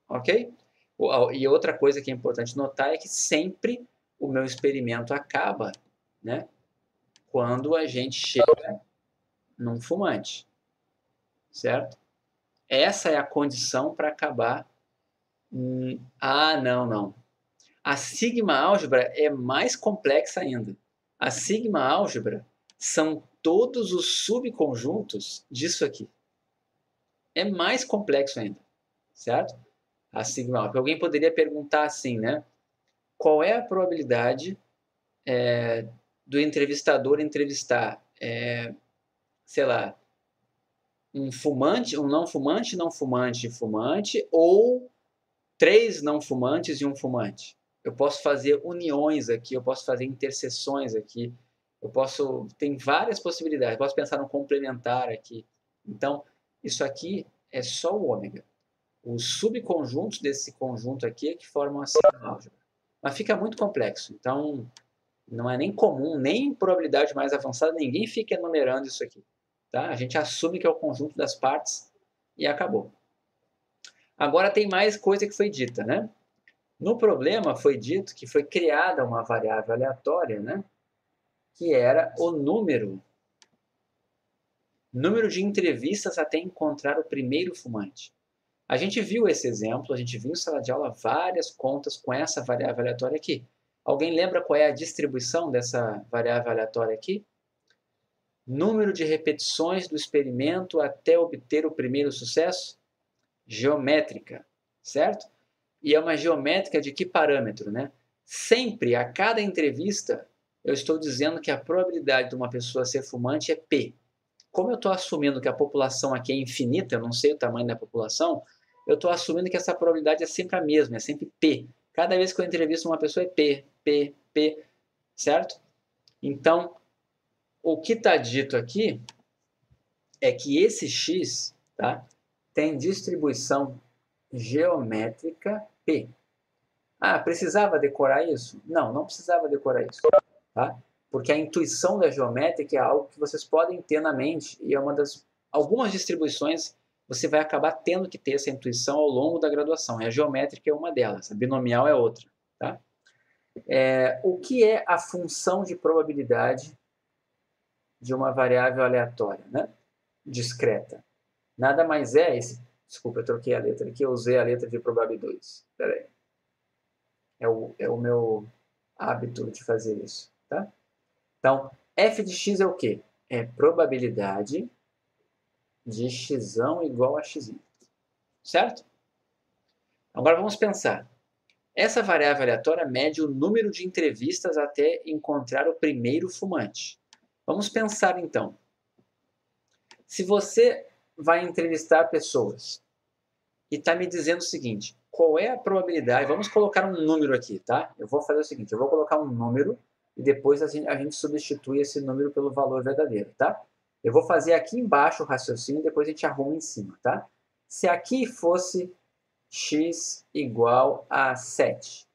Speaker 1: Ok? E outra coisa que é importante notar é que sempre o meu experimento acaba, né, quando a gente chega num fumante. Certo? Essa é a condição para acabar. Não. A sigma-álgebra é mais complexa ainda. A sigma-álgebra são todos os subconjuntos disso aqui. É mais complexo ainda, certo? A sigma-álgebra. Alguém poderia perguntar assim, né? Qual é a probabilidade do entrevistador entrevistar, sei lá, um fumante, um não fumante, não fumante, fumante, ou 3 não fumantes e um fumante? Eu posso fazer uniões aqui, eu posso fazer interseções aqui, tem várias possibilidades, eu posso pensar no complementar aqui. Então, isso aqui é só o ômega. Os subconjuntos desse conjunto aqui é que formam a sigma-álgebra. Mas fica muito complexo, então não é nem comum, nem em probabilidade mais avançada, ninguém fica enumerando isso aqui. Tá? A gente assume que é o conjunto das partes e acabou. Agora tem mais coisa que foi dita, né? No problema foi dito que foi criada uma variável aleatória, né? Que era o número de entrevistas até encontrar o primeiro fumante. A gente viu esse exemplo, a gente viu em sala de aula várias contas com essa variável aleatória aqui. Alguém lembra qual é a distribuição dessa variável aleatória aqui? Número de repetições do experimento até obter o primeiro sucesso? Geométrica, certo? E é uma geométrica de que parâmetro, né? Sempre, a cada entrevista, eu estou dizendo que a probabilidade de uma pessoa ser fumante é P. Como eu estou assumindo que a população aqui é infinita, eu não sei o tamanho da população, eu estou assumindo que essa probabilidade é sempre a mesma, é sempre P. Cada vez que eu entrevisto uma pessoa é P, P, P, certo? Então, o que está dito aqui é que esse X, tá, tem distribuição geométrica P. Precisava decorar isso? Não, não precisava decorar isso. Tá? Porque a intuição da geométrica é algo que vocês podem ter na mente e é algumas distribuições você vai acabar tendo que ter essa intuição ao longo da graduação. E a geométrica é uma delas, a binomial é outra. Tá? O que é a função de probabilidade de uma variável aleatória, né? Discreta? Nada mais é desculpa, eu troquei a letra aqui, eu usei a letra de probabilidade 2. Espera aí. É o meu hábito de fazer isso. Tá? Então, f de x é o quê? É probabilidade de x igual a x. Certo? Agora vamos pensar. Essa variável aleatória mede o número de entrevistas até encontrar o primeiro fumante. Vamos pensar então. Se você vai entrevistar pessoas e está me dizendo o seguinte, qual é a probabilidade, vamos colocar um número aqui, tá? Eu vou fazer o seguinte, eu vou colocar um número e depois a gente substitui esse número pelo valor verdadeiro, tá? Eu vou fazer aqui embaixo o raciocínio e depois a gente arruma em cima, tá? Se aqui fosse x igual a 7,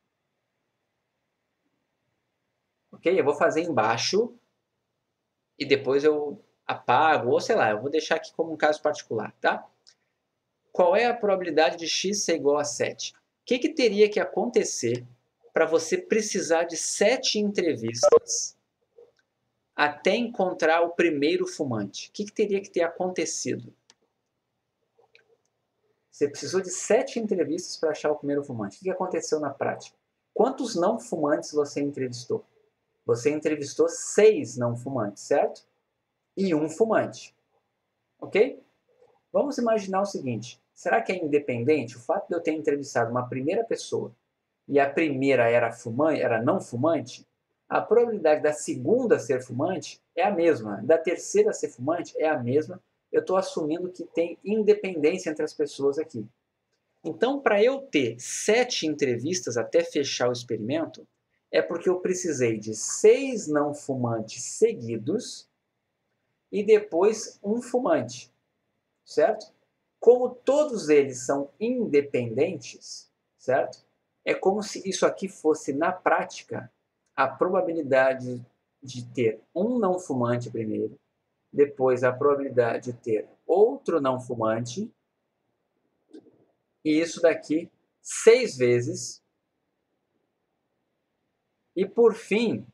Speaker 1: ok? Eu vou fazer embaixo e depois eu apago, ou sei lá, eu vou deixar aqui como um caso particular, tá? Qual é a probabilidade de x ser igual a 7? O que teria que acontecer para você precisar de 7 entrevistas até encontrar o primeiro fumante? O que teria que ter acontecido? Você precisou de 7 entrevistas para achar o primeiro fumante. O que aconteceu na prática? Quantos não fumantes você entrevistou? Você entrevistou 6 não fumantes, certo? E um fumante. Ok? Vamos imaginar o seguinte. Será que é independente? O fato de eu ter entrevistado uma primeira pessoa e a primeira era não fumante, a probabilidade da segunda ser fumante é a mesma, da terceira ser fumante é a mesma. Eu estou assumindo que tem independência entre as pessoas aqui. Então, para eu ter 7 entrevistas até fechar o experimento, é porque eu precisei de 6 não fumantes seguidos e depois um fumante, certo? Como todos eles são independentes, certo? É como se isso aqui fosse, na prática, a probabilidade de ter um não fumante primeiro, depois a probabilidade de ter outro não fumante, e isso daqui 6 vezes, e por fim,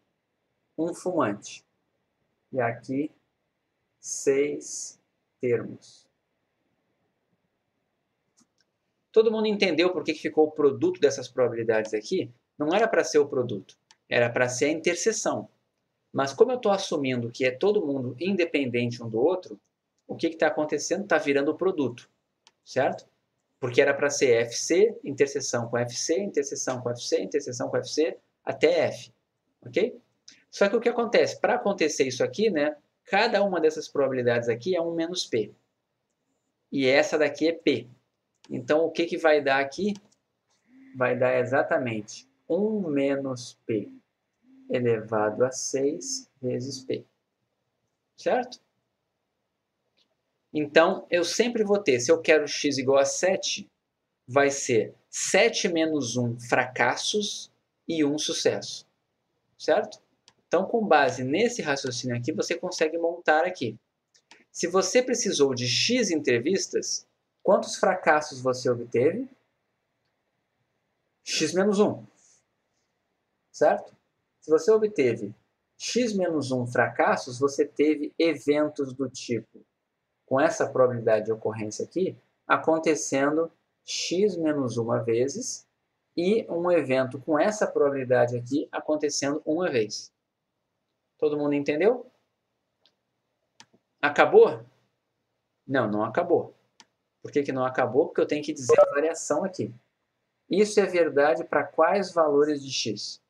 Speaker 1: um fumante. E aqui, 6 termos. Todo mundo entendeu por que ficou o produto dessas probabilidades aqui? Não era para ser o produto, era para ser a interseção. Mas como eu estou assumindo que é todo mundo independente um do outro, o que está acontecendo? Está virando o produto, certo? Porque era para ser FC, interseção com FC, interseção com FC, interseção com FC, até F, ok? Só que o que acontece? Para acontecer isso aqui, né, cada uma dessas probabilidades aqui é 1 menos P. E essa daqui é P. Então, o que vai dar aqui? Vai dar exatamente 1 menos P elevado a 6 vezes P. Certo? Então, eu sempre vou ter, se eu quero x igual a 7, vai ser 7 menos 1 fracassos e 1 sucesso. Certo? Então, com base nesse raciocínio aqui, você consegue montar aqui. Se você precisou de x entrevistas, quantos fracassos você obteve? X menos 1. Certo? Se você obteve x menos 1 fracassos, você teve eventos do tipo, com essa probabilidade de ocorrência aqui, acontecendo x menos 1 vezes e um evento com essa probabilidade aqui acontecendo uma vez. Todo mundo entendeu? Acabou? Não, não acabou. Por que não acabou? Porque eu tenho que dizer a variação aqui. Isso é verdade para quais valores de x?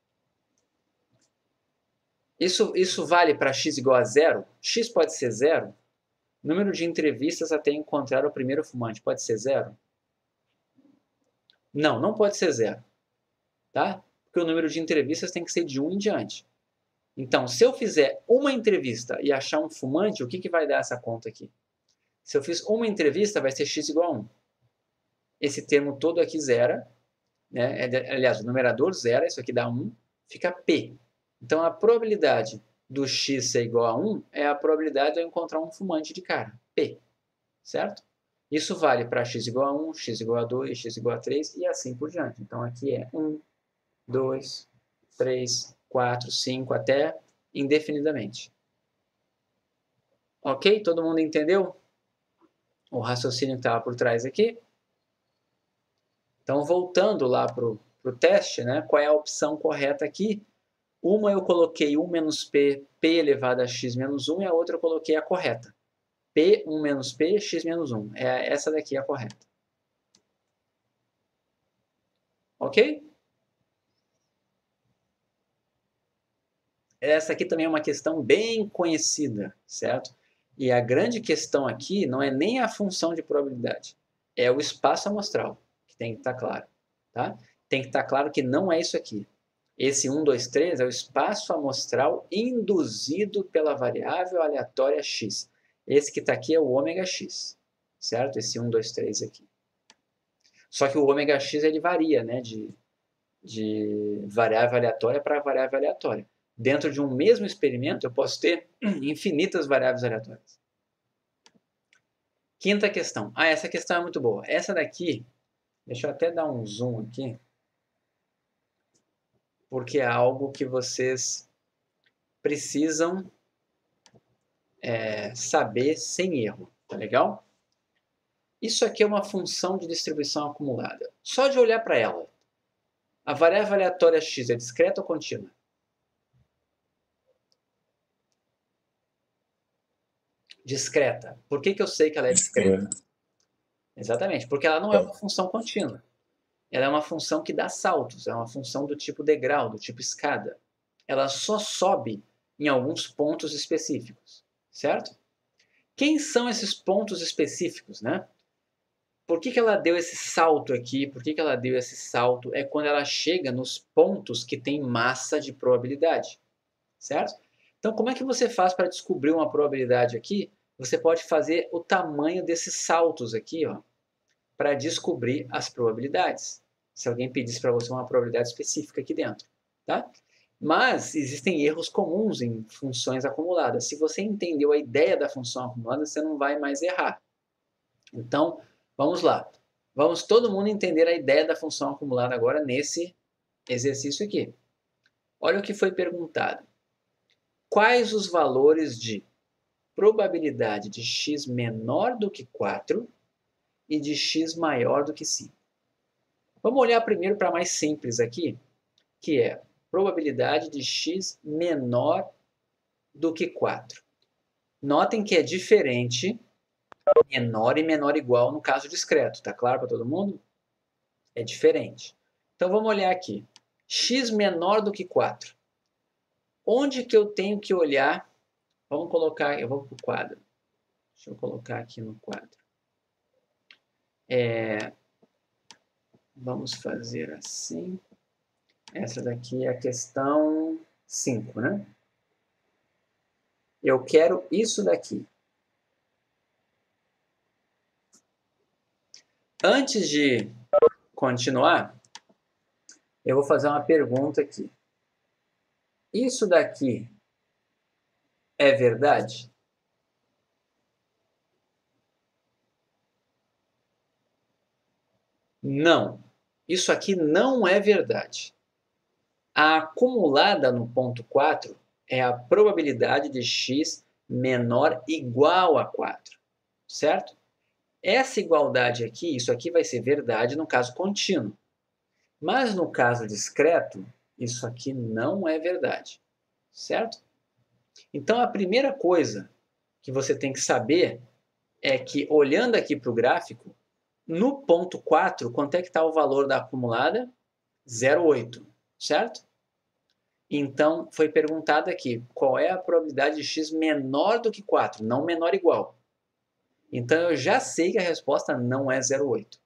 Speaker 1: Isso vale para x igual a 0? X pode ser 0? Número de entrevistas até encontrar o primeiro fumante pode ser 0? Não, não pode ser 0. Tá? Porque o número de entrevistas tem que ser de 1 em diante. Então, se eu fizer uma entrevista e achar um fumante, o que vai dar essa conta aqui? Se eu fiz uma entrevista, vai ser x igual a 1. Esse termo todo aqui zera, né? Aliás, o numerador zera, isso aqui dá 1, fica P. Então, a probabilidade do x ser igual a 1 é a probabilidade de eu encontrar um fumante de cara, P. Certo? Isso vale para x igual a 1, x igual a 2, x igual a 3 e assim por diante. Então, aqui é 1, 2, 3, 4, 5, até indefinidamente. Ok? Todo mundo entendeu o raciocínio que estava por trás aqui? Então, voltando lá para o teste, né? Qual é a opção correta aqui? Uma eu coloquei 1 menos P, P elevado a x menos 1, e a outra eu coloquei a correta. P, 1 menos P, x menos 1. Essa daqui é a correta. Ok? Essa aqui também é uma questão bem conhecida, certo? E a grande questão aqui não é nem a função de probabilidade. é o espaço amostral, que tem que estar claro. Tá? Tem que estar claro que não é isso aqui. Esse 1, 2, 3 é o espaço amostral induzido pela variável aleatória x. Esse que está aqui é o ômega x, certo? Esse 1, 2, 3 aqui. Só que o ômega x ele varia, né, de variável aleatória para variável aleatória. Dentro de um mesmo experimento, eu posso ter infinitas variáveis aleatórias. Quinta questão. Ah, essa questão é muito boa. Essa daqui, deixa eu até dar um zoom aqui, porque é algo que vocês precisam saber sem erro, tá legal? Isso aqui é uma função de distribuição acumulada. Só de olhar para ela, a variável aleatória x é discreta ou contínua? Discreta. Por que eu sei que ela é discreta? Exatamente, porque ela não é uma função contínua. Ela é uma função que dá saltos, é uma função do tipo degrau, do tipo escada. Ela só sobe em alguns pontos específicos, certo? Quem são esses pontos específicos, né? Por que ela deu esse salto aqui? Por que ela deu esse salto? É quando ela chega nos pontos que tem massa de probabilidade, certo? Então, como é que você faz para descobrir uma probabilidade aqui? Você pode fazer o tamanho desses saltos aqui, ó, para descobrir as probabilidades. Se alguém pedisse para você uma probabilidade específica aqui dentro, tá? Mas existem erros comuns em funções acumuladas. Se você entendeu a ideia da função acumulada, você não vai mais errar. Então, vamos lá. Vamos todo mundo entender a ideia da função acumulada agora nesse exercício aqui. Olha o que foi perguntado. Quais os valores de probabilidade de x menor do que 4 e de x maior do que 5? Vamos olhar primeiro para a mais simples aqui, que é probabilidade de x menor do que 4. Notem que é diferente menor e menor igual no caso discreto. Tá claro para todo mundo? É diferente. Então vamos olhar aqui. X menor do que 4. Onde que eu tenho que olhar? Vamos colocar, eu vou para o quadro. Deixa eu colocar aqui no quadro. Vamos fazer assim. Essa daqui é a questão 5, né? Eu quero isso daqui. Antes de continuar, eu vou fazer uma pergunta aqui. Isso daqui é verdade? Não. Isso aqui não é verdade. A acumulada no ponto 4 é a probabilidade de x menor igual a 4, certo? Essa igualdade aqui, isso aqui vai ser verdade no caso contínuo. Mas no caso discreto, isso aqui não é verdade, certo? Então a primeira coisa que você tem que saber é que, olhando aqui para o gráfico, no ponto 4, quanto é que está o valor da acumulada? 0,8, certo? Então, foi perguntado aqui, qual é a probabilidade de x menor do que 4, não menor igual. Então, eu já sei que a resposta não é 0,8,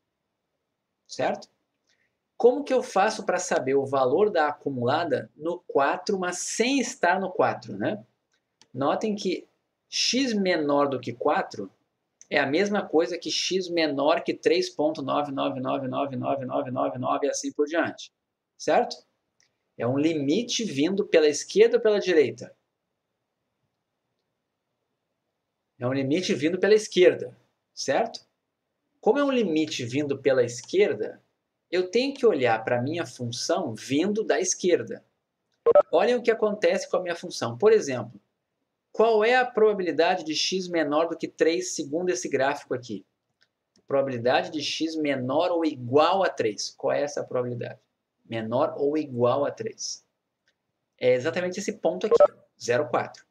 Speaker 1: certo? Como que eu faço para saber o valor da acumulada no 4, mas sem estar no 4, né? Notem que x menor do que 4 é a mesma coisa que x menor que 3,999999999 e assim por diante, certo? É um limite vindo pela esquerda ou pela direita? É um limite vindo pela esquerda, certo? Como é um limite vindo pela esquerda, eu tenho que olhar para a minha função vindo da esquerda. Olhem o que acontece com a minha função. Por exemplo, qual é a probabilidade de x menor do que 3 segundo esse gráfico aqui? Probabilidade de x menor ou igual a 3. Qual é essa probabilidade? Menor ou igual a 3. É exatamente esse ponto aqui, 0,4.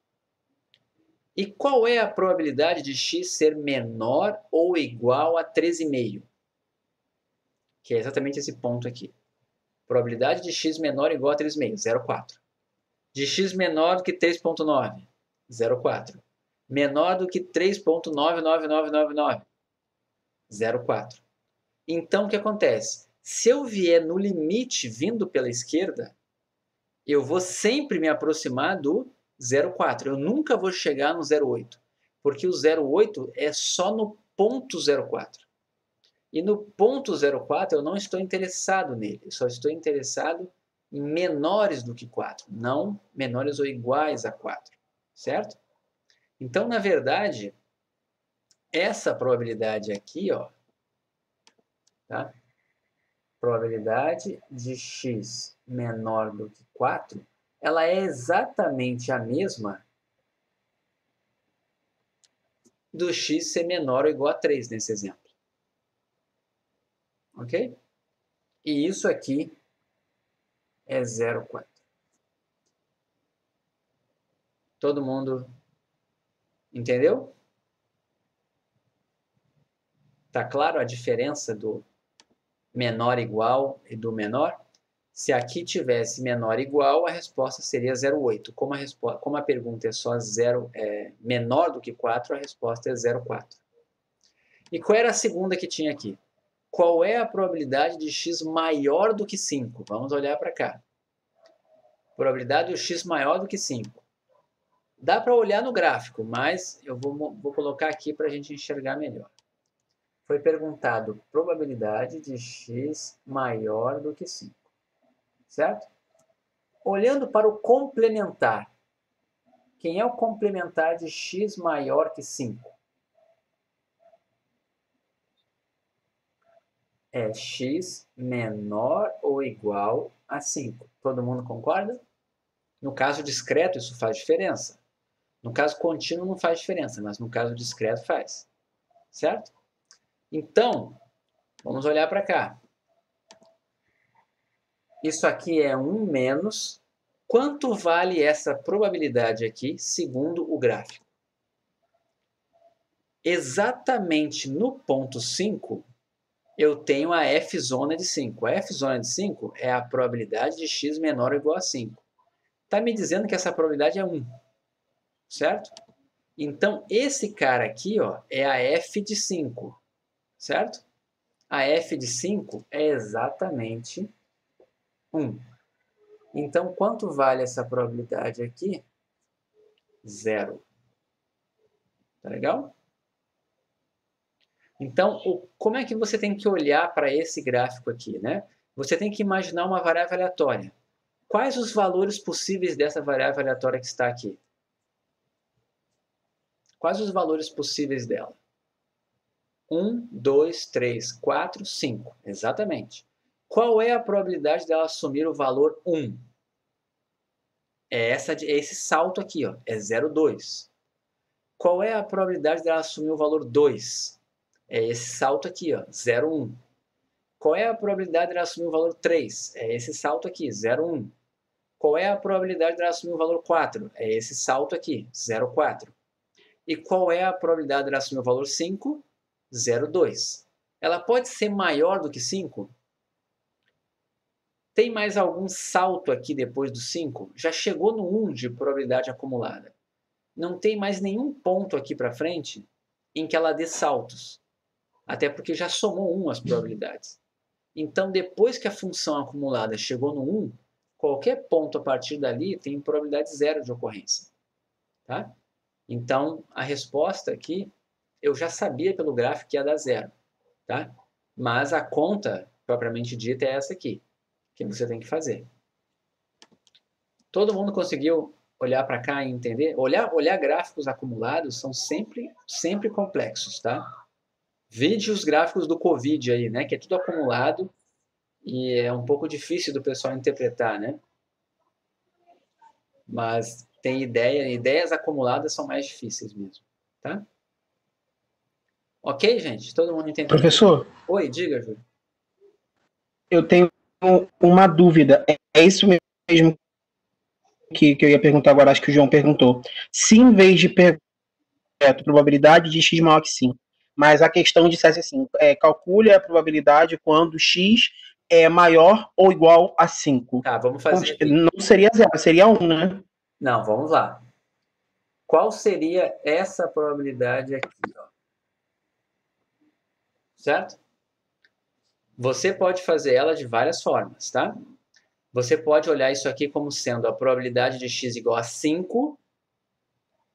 Speaker 1: E qual é a probabilidade de x ser menor ou igual a 13,5? Que é exatamente esse ponto aqui. Probabilidade de x menor ou igual a 13,5, 0,4. De x menor do que 3,9, 0,4. Menor do que 3,99999, 0,4. Então, o que acontece? Se eu vier no limite vindo pela esquerda, eu vou sempre me aproximar do 0,4. Eu nunca vou chegar no 0,8, porque o 0,8 é só no ponto 0,4. E no ponto 0,4 eu não estou interessado nele, eu só estou interessado em menores do que 4, não menores ou iguais a 4, certo? Então, na verdade, essa probabilidade aqui, ó, tá? Probabilidade de x menor do que 4, ela é exatamente a mesma do x ser menor ou igual a 3 nesse exemplo. Ok? E isso aqui é 0,4. Todo mundo entendeu? Tá claro a diferença do menor igual e do menor? Se aqui tivesse menor igual, a resposta seria 0,8. Como a pergunta é só menor do que 4, a resposta é 0,4. E qual era a segunda que tinha aqui? Qual é a probabilidade de x maior do que 5? Vamos olhar para cá. Probabilidade do x maior do que 5. Dá para olhar no gráfico, mas eu vou colocar aqui para a gente enxergar melhor. Foi perguntado probabilidade de x maior do que 5. Certo? Olhando para o complementar. Quem é o complementar de x maior que 5? É x menor ou igual a 5. Todo mundo concorda? No caso discreto, isso faz diferença. No caso contínuo, não faz diferença, mas no caso discreto, faz. Certo? Então, vamos olhar para cá. Isso aqui é 1 menos. Quanto vale essa probabilidade aqui, segundo o gráfico? Exatamente no ponto 5, eu tenho a f-zona de 5. A f-zona de 5 é a probabilidade de x menor ou igual a 5. Está me dizendo que essa probabilidade é 1, certo? Então, esse cara aqui, ó, é a f de 5, certo? A f de 5 é exatamente 1. Então, quanto vale essa probabilidade aqui? 0. Tá legal? Então, como é que você tem que olhar para esse gráfico aqui, né? Você tem que imaginar uma variável aleatória. Quais os valores possíveis dessa variável aleatória que está aqui? Quais os valores possíveis dela? 1, 2, 3, 4, 5. Exatamente. Qual é a probabilidade dela assumir o valor 1? É esse salto aqui, ó, é 0,2. Qual é a probabilidade dela assumir o valor 2? É esse salto aqui, ó, 0,1. Qual é a probabilidade dela assumir o valor 3? É esse salto aqui, 0,1. Qual é a probabilidade dela assumir o valor 4? É esse salto aqui, 0,4. E qual é a probabilidade dela assumir o valor 5? 0,2. Ela pode ser maior do que 5? Tem mais algum salto aqui depois do 5? Já chegou no 1 de probabilidade acumulada. Não tem mais nenhum ponto aqui para frente em que ela dê saltos. Até porque já somou 1 as probabilidades. Então, depois que a função acumulada chegou no 1, qualquer ponto a partir dali tem probabilidade zero de ocorrência. Tá? Então, a resposta aqui, eu já sabia pelo gráfico que ia dar zero. Tá? Mas a conta, propriamente dita, é essa aqui, que você tem que fazer. Todo mundo conseguiu olhar para cá e entender? Olhar gráficos acumulados são sempre complexos, tá? Vide os gráficos do Covid aí, né? Que é tudo acumulado e é um pouco difícil do pessoal interpretar, né? Mas tem ideias acumuladas são mais difíceis mesmo, tá? Ok, gente? Todo mundo entendeu?
Speaker 2: Professor,
Speaker 1: Oi, diga, Júlio.
Speaker 2: eu tenho uma dúvida. É isso mesmo que eu ia perguntar agora, acho que o João perguntou. Se em vez de perguntar probabilidade de x maior que 5, mas a questão dissesse assim, calcule a probabilidade quando x é maior ou igual a 5.
Speaker 1: Tá, vamos fazer aqui.
Speaker 2: Não seria 0, seria 1, né?
Speaker 1: Não, vamos lá. Qual seria essa probabilidade aqui, ó? Certo? Você pode fazer ela de várias formas, tá? Você pode olhar isso aqui como sendo a probabilidade de x igual a 5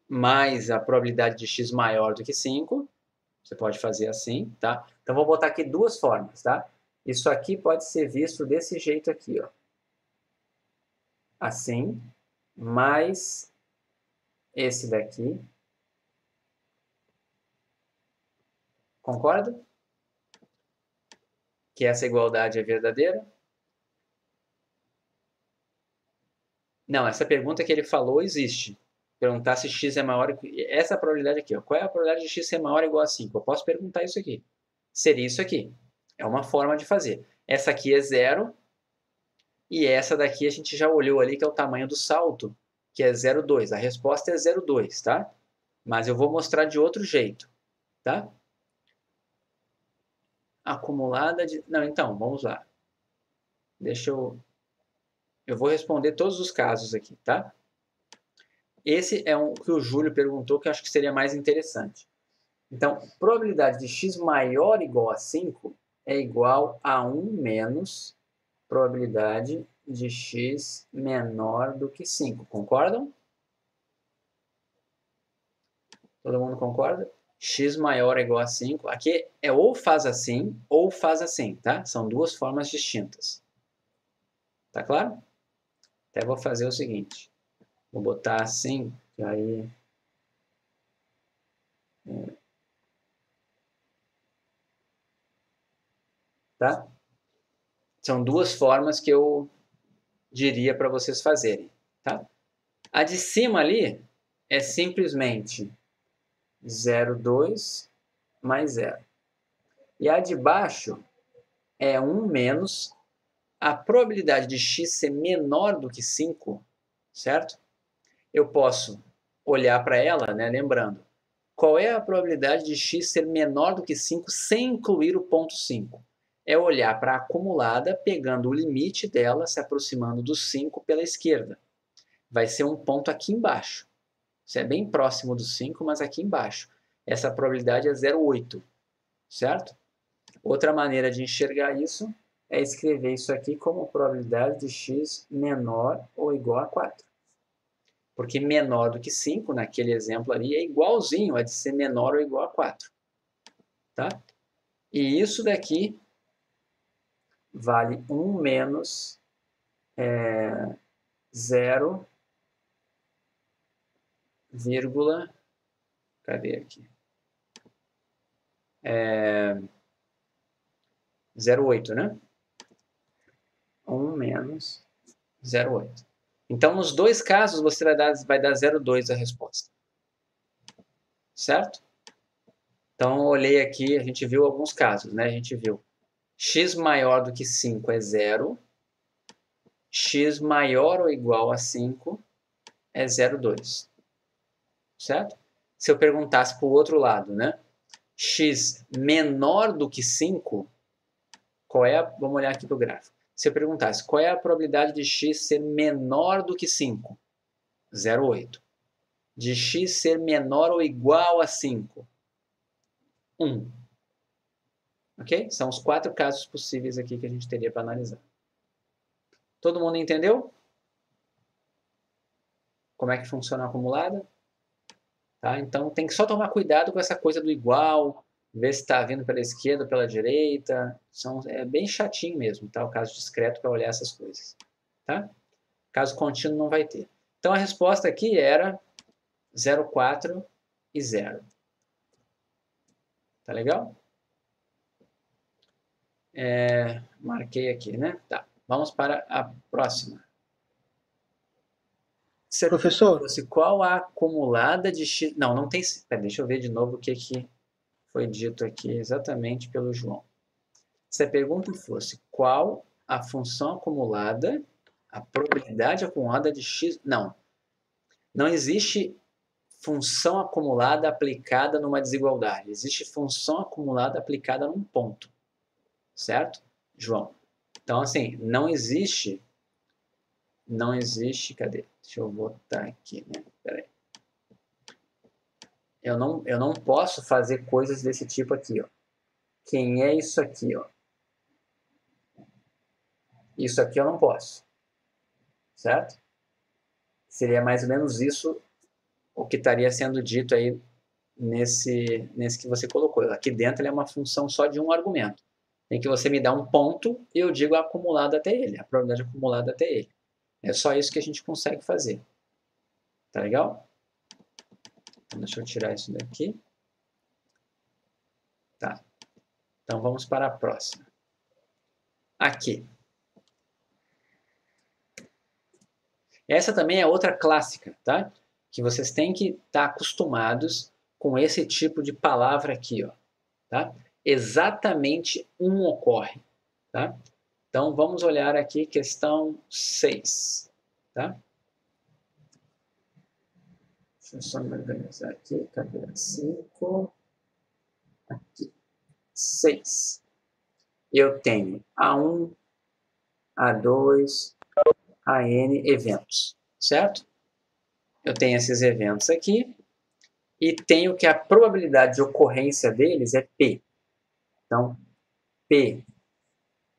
Speaker 1: mais a probabilidade de x maior do que 5. Você pode fazer assim, tá? Então, vou botar aqui duas formas, tá? Isso aqui pode ser visto desse jeito aqui, ó. Assim, mais esse daqui. Concorda? Que essa igualdade é verdadeira? Não, essa pergunta que ele falou existe. Perguntar se x é maior... Essa probabilidade aqui, ó. Qual é a probabilidade de x ser maior ou igual a 5? Eu posso perguntar isso aqui. Seria isso aqui. É uma forma de fazer. Essa aqui é 0. E essa daqui a gente já olhou ali, que é o tamanho do salto, que é 0,2. A resposta é 0,2, tá? Mas eu vou mostrar de outro jeito, tá? Acumulada de... Não, então, vamos lá. Deixa eu... Eu vou responder todos os casos aqui, tá? Esse é um que o Júlio perguntou, que eu acho que seria mais interessante. Então, probabilidade de x maior ou igual a 5 é igual a 1 menos probabilidade de x menor do que 5. Concordam? Todo mundo concorda? X maior ou igual a 5. Aqui é ou faz assim, tá? São duas formas distintas. Tá claro? Até vou fazer o seguinte. Vou botar assim, que aí... Tá? São duas formas que eu diria para vocês fazerem, tá? A de cima ali é simplesmente 0,2 mais 0. E a de baixo é 1 menos a probabilidade de x ser menor do que 5, certo? Eu posso olhar para ela, né, lembrando, qual é a probabilidade de x ser menor do que 5 sem incluir o ponto 5? É olhar para a acumulada, pegando o limite dela, se aproximando do 5 pela esquerda. Vai ser um ponto aqui embaixo. Isso é bem próximo do 5, mas aqui embaixo. Essa probabilidade é 0,8, certo? Outra maneira de enxergar isso é escrever isso aqui como probabilidade de x menor ou igual a 4. Porque menor do que 5, naquele exemplo ali, é igualzinho a de ser menor ou igual a 4. Tá? E isso daqui vale 1 menos 0, cadê aqui? 0,8, né? 1 menos 0,8. Então, nos dois casos, você vai dar 0,2 a resposta. Certo? Então, eu olhei aqui, a gente viu alguns casos, né? A gente viu x maior do que 5 é 0, x maior ou igual a 5 é 0,2. Certo? Se eu perguntasse para o outro lado, né? X menor do que 5, qual é a... Vamos olhar aqui para o gráfico. Se eu perguntasse qual é a probabilidade de x ser menor do que 5? 0,8. De x ser menor ou igual a 5? 1. Ok? São os 4 casos possíveis aqui que a gente teria para analisar. Todo mundo entendeu? Como é que funciona a acumulada? Tá? Então, tem que só tomar cuidado com essa coisa do igual, ver se está vindo pela esquerda ou pela direita. É bem chatinho mesmo, tá? O caso discreto para olhar essas coisas. Tá? Caso contínuo não vai ter. Então, a resposta aqui era 0,4 e 0. Tá legal? Marquei aqui, né? Tá. Vamos para a próxima.
Speaker 2: Professor,
Speaker 1: Qual a acumulada de x... Não, não tem... Pera, deixa eu ver de novo o que foi dito aqui exatamente pelo João. Se a pergunta fosse qual a função acumulada, a probabilidade acumulada de x... Não. Não existe função acumulada aplicada numa desigualdade. Existe função acumulada aplicada num ponto. Certo, João? Então, assim, não existe... Cadê? Deixa eu botar aqui, né? Peraí. Eu não posso fazer coisas desse tipo aqui, ó. Quem é isso aqui, ó? Isso aqui eu não posso. Certo? Seria mais ou menos isso o que estaria sendo dito aí nesse que você colocou. Aqui dentro ele é uma função só de um argumento. Tem que você me dar um ponto e eu digo acumulado até ele, a probabilidade acumulada até ele. É só isso que a gente consegue fazer. Tá legal? Então, deixa eu tirar isso daqui. Tá. Então vamos para a próxima. Aqui. Essa também é outra clássica, tá? Que vocês têm que estar acostumados com esse tipo de palavra aqui, ó. Tá? Exatamente um ocorre. Tá? Então vamos olhar aqui questão 6. Tá? Deixa eu só me organizar aqui. Cadê? 5. Aqui. 6. Eu tenho A1, A2, AN eventos, certo? Eu tenho esses eventos aqui e tenho que a probabilidade de ocorrência deles é P. Então, P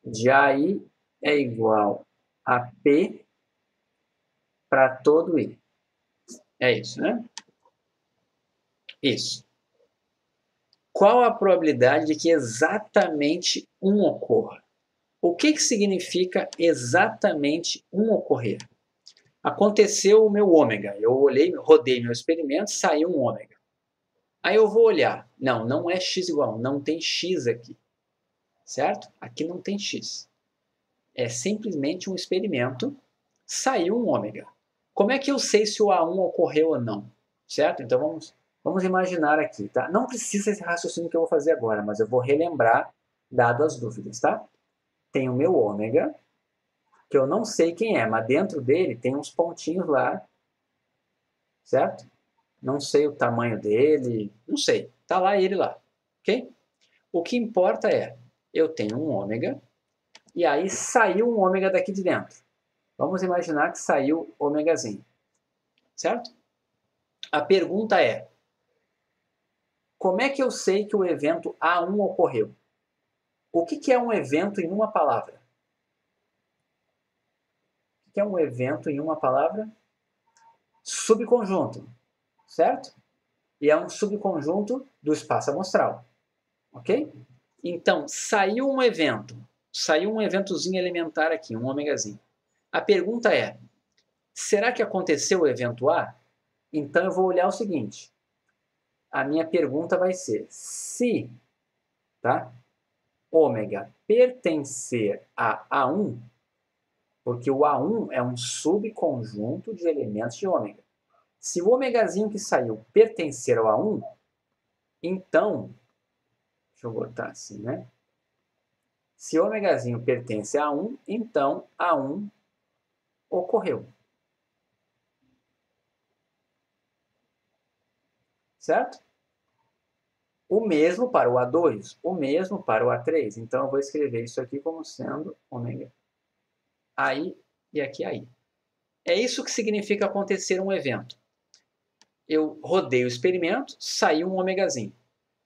Speaker 1: de AI é igual a P para todo I. É isso, né? Isso. Qual a probabilidade de que exatamente um ocorra? O que significa exatamente um ocorrer? Aconteceu o meu ômega. Eu olhei, rodei meu experimento, saiu um ômega. Aí eu vou olhar. Não, não é x igual a 1. Não tem x aqui. Certo? Aqui não tem x. É simplesmente um experimento. Saiu um ômega. Como é que eu sei se o A1 ocorreu ou não? Certo? Então vamos imaginar aqui. Tá? Não precisa esse raciocínio que eu vou fazer agora, mas eu vou relembrar, dado as dúvidas. Tá? Tem o meu ômega, que eu não sei quem é, mas dentro dele tem uns pontinhos lá, certo? Não sei o tamanho dele, não sei. Tá lá ele lá, ok? O que importa é, eu tenho um ômega, e aí saiu um ômega daqui de dentro. Vamos imaginar que saiu ômegazinho, certo? A pergunta é, como é que eu sei que o evento A1 ocorreu? O que é um evento em uma palavra? O que é um evento em uma palavra? Subconjunto, certo? E é um subconjunto do espaço amostral, ok? Então, saiu um eventozinho elementar aqui, um ômegazinho. A pergunta é, será que aconteceu o evento A? Então eu vou olhar o seguinte, a minha pergunta vai ser, se, tá? Ômega pertencer a A1, porque o A1 é um subconjunto de elementos de ômega. Se o ômegazinho que saiu pertencer ao A1, então, deixa eu botar assim, né? Se ômegazinho pertence a 1, então A1 ocorreu. Certo? O mesmo para o A2, o mesmo para o A3. Então eu vou escrever isso aqui como sendo ômega aí e aqui aí. É isso que significa acontecer um evento. Eu rodei o experimento, saiu um ômegazinho.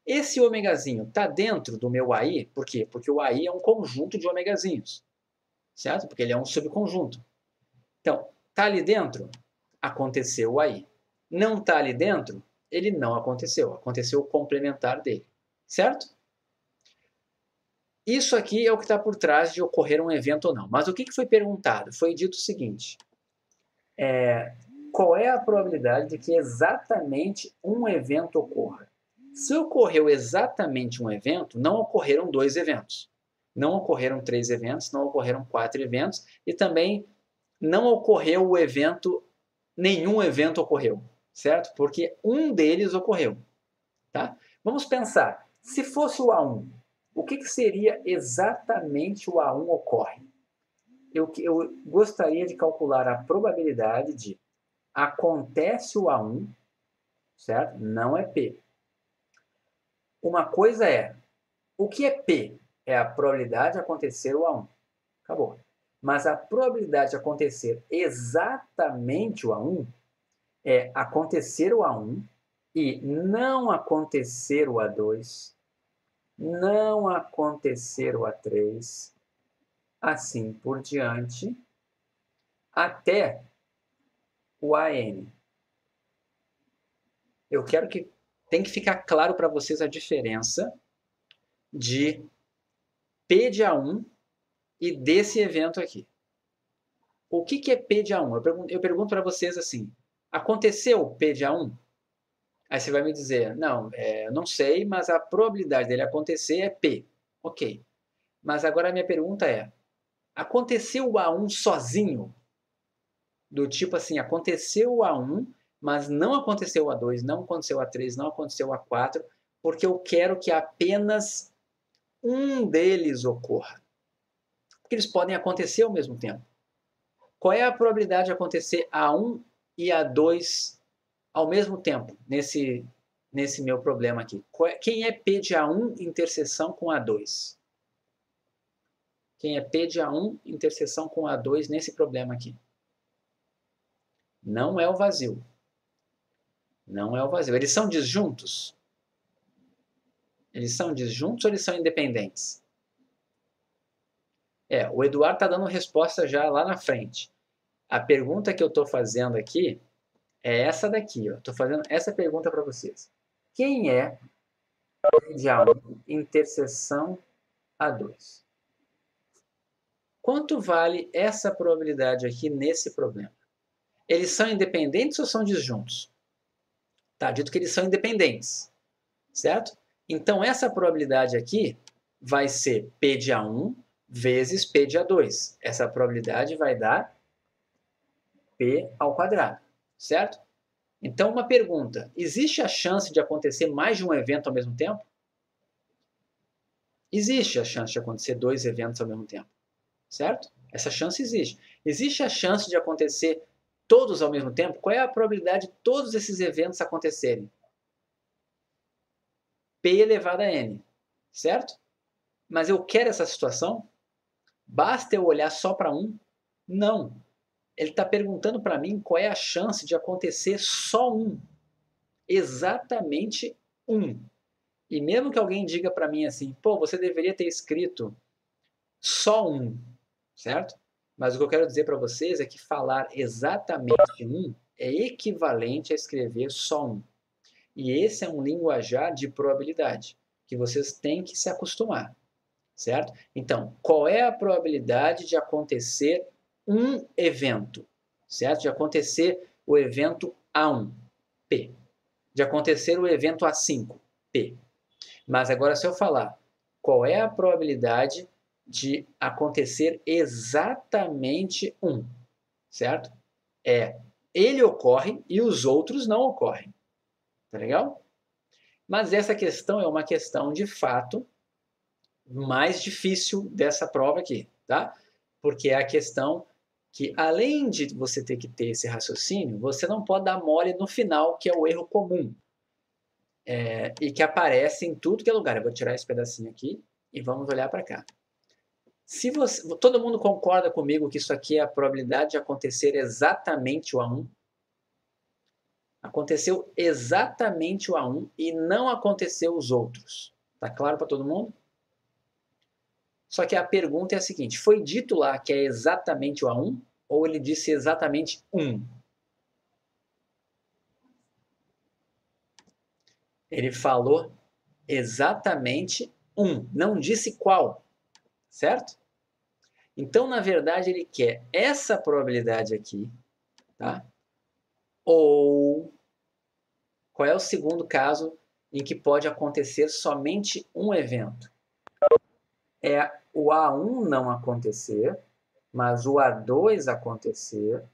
Speaker 1: Esse ômegazinho está dentro do meu AI, por quê? Porque o AI é um conjunto de ômegazinhos, certo? Porque ele é um subconjunto. Então, está ali dentro? Aconteceu o AI. Não está ali dentro? Ele não aconteceu. Aconteceu o complementar dele, certo? Isso aqui é o que está por trás de ocorrer um evento ou não. Mas o que foi perguntado? Foi dito o seguinte, qual é a probabilidade de que exatamente um evento ocorra? Se ocorreu exatamente um evento, não ocorreram 2 eventos. Não ocorreram 3 eventos, não ocorreram 4 eventos e também não ocorreu o evento, nenhum evento ocorreu, certo? Porque um deles ocorreu, tá? Vamos pensar, se fosse o A1, o que seria exatamente o A1 ocorre? Eu gostaria de calcular a probabilidade de acontece o A1, certo? Não é P. Uma coisa é, o que é P? É a probabilidade de acontecer o A1. Acabou. Mas a probabilidade de acontecer exatamente o A1 é acontecer o A1 e não acontecer o A2, não acontecer o A3 assim por diante, até o AN. Eu quero que tem que ficar claro para vocês a diferença de P de A1 e desse evento aqui. O que é P de A1? Eu pergunto para vocês assim, aconteceu P de A1? Aí você vai me dizer, não, eu não sei, mas a probabilidade dele acontecer é P. Ok. Mas agora a minha pergunta é, aconteceu o A1 sozinho? Do tipo assim, aconteceu o A1, mas não aconteceu o A2, não aconteceu o A3, não aconteceu o A4, porque eu quero que apenas um deles ocorra. Porque eles podem acontecer ao mesmo tempo. Qual é a probabilidade de acontecer A1 e A2 ao mesmo tempo, nesse meu problema aqui? Quem é P de A1 interseção com A2? Quem é P de A1 interseção com A2 nesse problema aqui? Não é o vazio. Não é o vazio. Eles são disjuntos? Eles são disjuntos ou eles são independentes? O Eduardo está dando resposta já lá na frente. A pergunta que eu estou fazendo aqui é essa daqui. Estou fazendo essa pergunta para vocês. Quem é P de A1 interseção A2? Quanto vale essa probabilidade aqui nesse problema? Eles são independentes ou são disjuntos? Tá dito que eles são independentes, certo? Então, essa probabilidade aqui vai ser P de A1 vezes P de A2. Essa probabilidade vai dar P ao quadrado, certo? Então, uma pergunta. Existe a chance de acontecer mais de um evento ao mesmo tempo? Existe a chance de acontecer dois eventos ao mesmo tempo, certo? Essa chance existe. Existe a chance de acontecer todos ao mesmo tempo? Qual é a probabilidade de todos esses eventos acontecerem? P elevado a n, certo? Mas eu quero essa situação? Basta eu olhar só para um? Não. Ele está perguntando para mim qual é a chance de acontecer só um. Exatamente um. E mesmo que alguém diga para mim assim, pô, você deveria ter escrito só um, certo? Mas o que eu quero dizer para vocês é que falar exatamente um é equivalente a escrever só um. E esse é um linguajar de probabilidade, que vocês têm que se acostumar, certo? Então, qual é a probabilidade de acontecer um evento, certo? De acontecer o evento A1, P. De acontecer o evento A5, P. Mas agora, se eu falar qual é a probabilidade de acontecer exatamente um, certo? Ele ocorre e os outros não ocorrem. Tá legal? Mas essa questão é uma questão, de fato, mais difícil dessa prova aqui, tá? Porque é a questão que, além de você ter que ter esse raciocínio, você não pode dar mole no final, que é o erro comum. E que aparece em tudo que é lugar. Eu vou tirar esse pedacinho aqui e vamos olhar para cá. Se todo mundo concorda comigo que isso aqui é a probabilidade de acontecer exatamente o A1? Aconteceu exatamente o A1 e não aconteceu os outros. Tá claro para todo mundo? Só que a pergunta é a seguinte, foi dito lá que é exatamente o A1 ou ele disse exatamente 1? Ele falou exatamente 1, não disse qual, certo? Então, na verdade, ele quer essa probabilidade aqui, tá? Ou qual é o segundo caso em que pode acontecer somente um evento? É o A1 não acontecer, mas o A2 acontecer,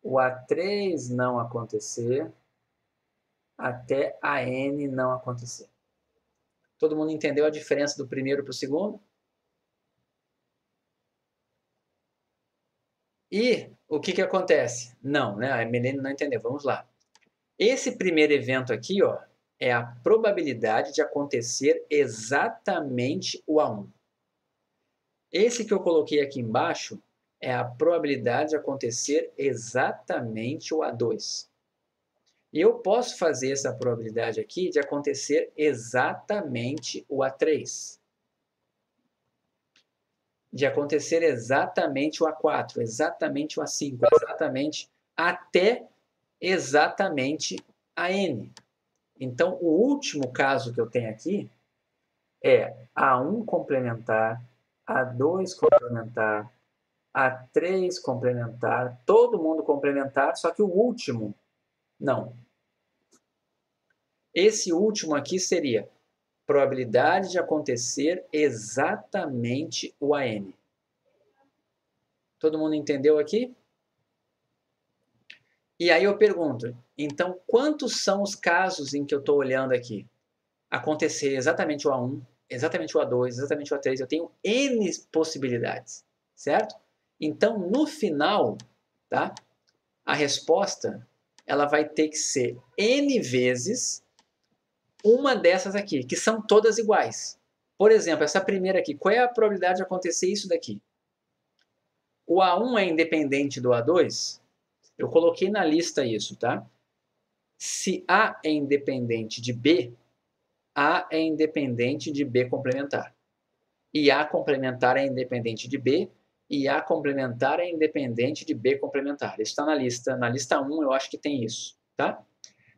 Speaker 1: o A3 não acontecer, até a N não acontecer. Todo mundo entendeu a diferença do primeiro para o segundo? E o que acontece? Não, né? A Melene não entendeu. Vamos lá. Esse primeiro evento aqui, ó, é a probabilidade de acontecer exatamente o A1. Esse que eu coloquei aqui embaixo é a probabilidade de acontecer exatamente o A2. E eu posso fazer essa probabilidade aqui de acontecer exatamente o A3. de acontecer exatamente o A4, exatamente o A5, exatamente até exatamente a N. Então, o último caso que eu tenho aqui é A1 complementar, A2 complementar, A3 complementar, todo mundo complementar, só que o último, não. Esse último aqui seria probabilidade de acontecer exatamente o AN. Todo mundo entendeu aqui? E aí eu pergunto, então quantos são os casos em que eu estou olhando aqui? Acontecer exatamente o A1, exatamente o A2, exatamente o A3, eu tenho N possibilidades, certo? Então, no final, tá? A resposta, ela vai ter que ser N vezes uma dessas aqui, que são todas iguais. Por exemplo, essa primeira aqui, qual é a probabilidade de acontecer isso daqui? O A1 é independente do A2? Eu coloquei na lista isso, tá? Se A é independente de B, A é independente de B complementar. E A complementar é independente de B, e A complementar é independente de B complementar. Isso está na lista. Na lista 1 eu acho que tem isso, tá?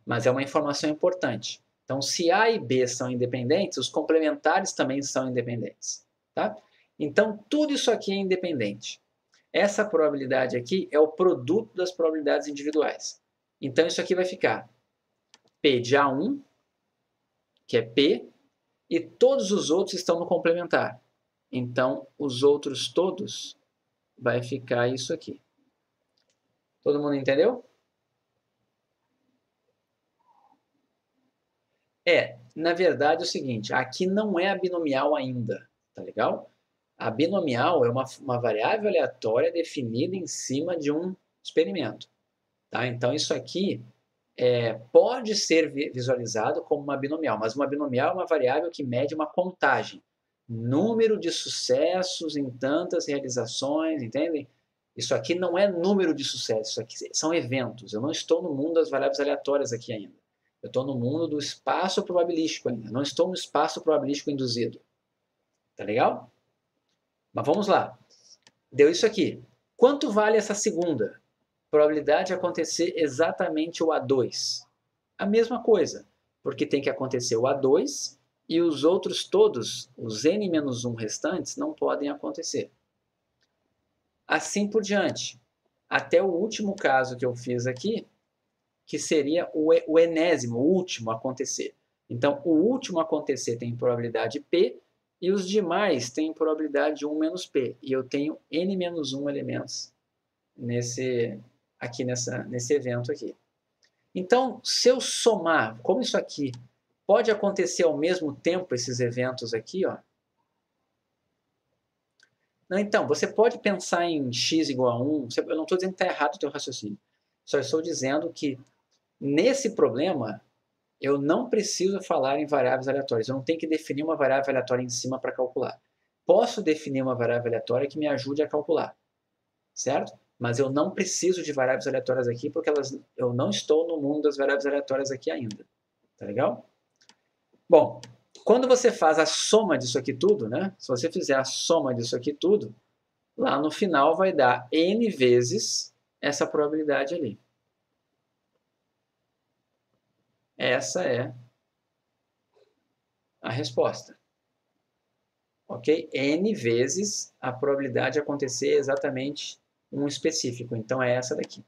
Speaker 1: Mas é uma informação importante. Então, se A e B são independentes, os complementares também são independentes, tá? Então, tudo isso aqui é independente. Essa probabilidade aqui é o produto das probabilidades individuais. Então, isso aqui vai ficar P de A1, que é P, e todos os outros estão no complementar. Então, os outros todos vai ficar isso aqui. Todo mundo entendeu? Na verdade é o seguinte, aqui não é a binomial ainda, tá legal? A binomial é uma variável aleatória definida em cima de um experimento, tá? Então isso aqui pode ser visualizado como uma binomial, mas uma binomial é uma variável que mede uma contagem, número de sucessos em tantas realizações, entendem? Isso aqui não é número de sucessos, isso aqui são eventos. Eu não estou no mundo das variáveis aleatórias aqui ainda. Eu estou no mundo do espaço probabilístico ainda. Não estou no espaço probabilístico induzido. Tá legal? Mas vamos lá. Deu isso aqui. Quanto vale essa segunda? Probabilidade de acontecer exatamente o A2. A mesma coisa, porque tem que acontecer o A2 e os outros todos, os N-1 restantes, não podem acontecer. Assim por diante. Até o último caso que eu fiz aqui, que seria o enésimo, o último a acontecer. Então, o último a acontecer tem probabilidade P e os demais têm probabilidade 1 menos P. E eu tenho N-1 elementos nesse evento aqui. Então, se eu somar, como isso aqui pode acontecer ao mesmo tempo, esses eventos aqui, ó. Não, então, você pode pensar em x igual a 1, eu não estou dizendo que está errado o teu raciocínio, só estou dizendo que nesse problema, eu não preciso falar em variáveis aleatórias. Eu não tenho que definir uma variável aleatória em cima para calcular. Posso definir uma variável aleatória que me ajude a calcular, certo? Mas eu não preciso de variáveis aleatórias aqui porque eu não estou no mundo das variáveis aleatórias aqui ainda. Tá legal? Bom, quando você faz a soma disso aqui tudo, né? Se você fizer a soma disso aqui tudo, lá no final vai dar n vezes essa probabilidade ali. Essa é a resposta. Ok? N vezes a probabilidade de acontecer exatamente um específico. Então, é essa daqui.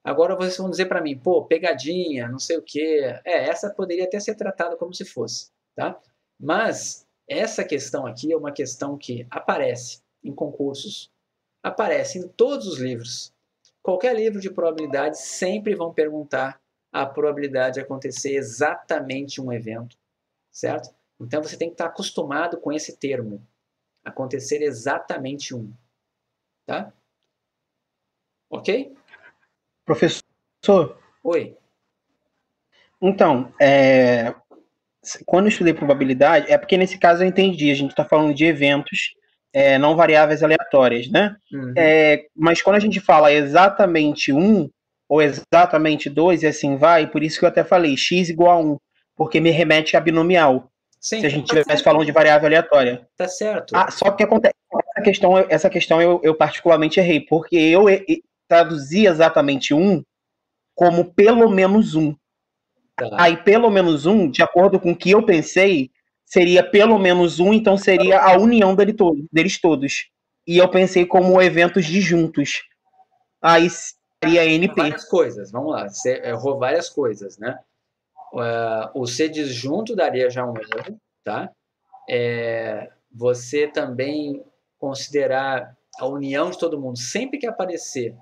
Speaker 1: Agora, vocês vão dizer para mim, pô, pegadinha, não sei o quê. Essa poderia até ser tratada como se fosse. Tá? Mas, essa questão aqui é uma questão que aparece em concursos, aparece em todos os livros. Qualquer livro de probabilidade sempre vão perguntar a probabilidade de acontecer exatamente um evento, certo? Então você tem que estar acostumado com esse termo, acontecer exatamente um, tá? Ok?
Speaker 2: Professor?
Speaker 1: Oi.
Speaker 2: Então, quando eu estudei probabilidade, é porque nesse caso eu entendi, a gente está falando de eventos não variáveis aleatórias, né?
Speaker 1: Uhum.
Speaker 2: Mas quando a gente fala exatamente 1 ou exatamente 2 e assim vai, por isso que eu até falei x igual a 1, porque me remete a binomial.
Speaker 1: Sim,
Speaker 2: se a gente estivesse falando de variável aleatória.
Speaker 1: Tá certo.
Speaker 2: Só que acontece, essa questão eu particularmente errei, porque traduzi exatamente um como pelo menos um.
Speaker 1: Tá.
Speaker 2: Aí, pelo menos um, de acordo com o que eu pensei, seria pelo menos um, então seria a união deles todos. E eu pensei como eventos disjuntos. Aí seria NP.
Speaker 1: Várias coisas, vamos lá. Você errou várias coisas, né? O ser disjunto daria já um erro, tá? Você também considerar a união de todo mundo. Sempre que aparecer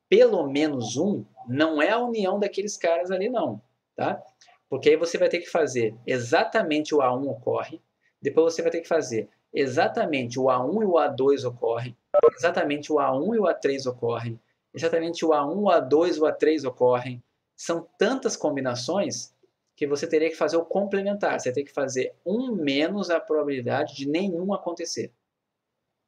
Speaker 1: pelo menos um, não é a união daqueles caras ali, não, tá? Porque aí você vai ter que fazer exatamente o A1 ocorre, depois você vai ter que fazer exatamente o A1 e o A2 ocorrem, exatamente o A1 e o A3 ocorrem, exatamente o A1, o A2 e o A3 ocorrem. São tantas combinações que você teria que fazer o complementar. Você tem que fazer um menos a probabilidade de nenhum acontecer,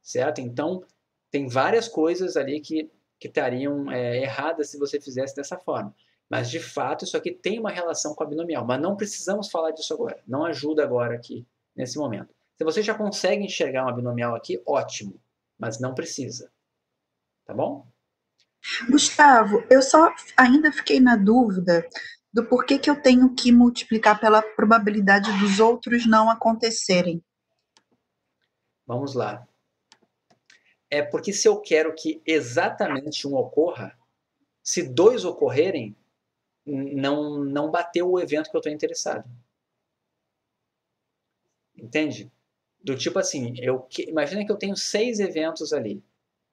Speaker 1: certo? Então, tem várias coisas ali que estariam erradas se você fizesse dessa forma. Mas, de fato, isso aqui tem uma relação com a binomial. Mas não precisamos falar disso agora. Não ajuda agora aqui, nesse momento. Se você já consegue enxergar uma binomial aqui, ótimo. Mas não precisa. Tá bom?
Speaker 3: Gustavo, eu só ainda fiquei na dúvida do porquê que eu tenho que multiplicar pela probabilidade dos outros não acontecerem.
Speaker 1: Vamos lá. É porque se eu quero que exatamente um ocorra, se dois ocorrerem, não bateu o evento que eu estou interessado. Entende? Do tipo assim, imagina que eu tenho 6 eventos ali,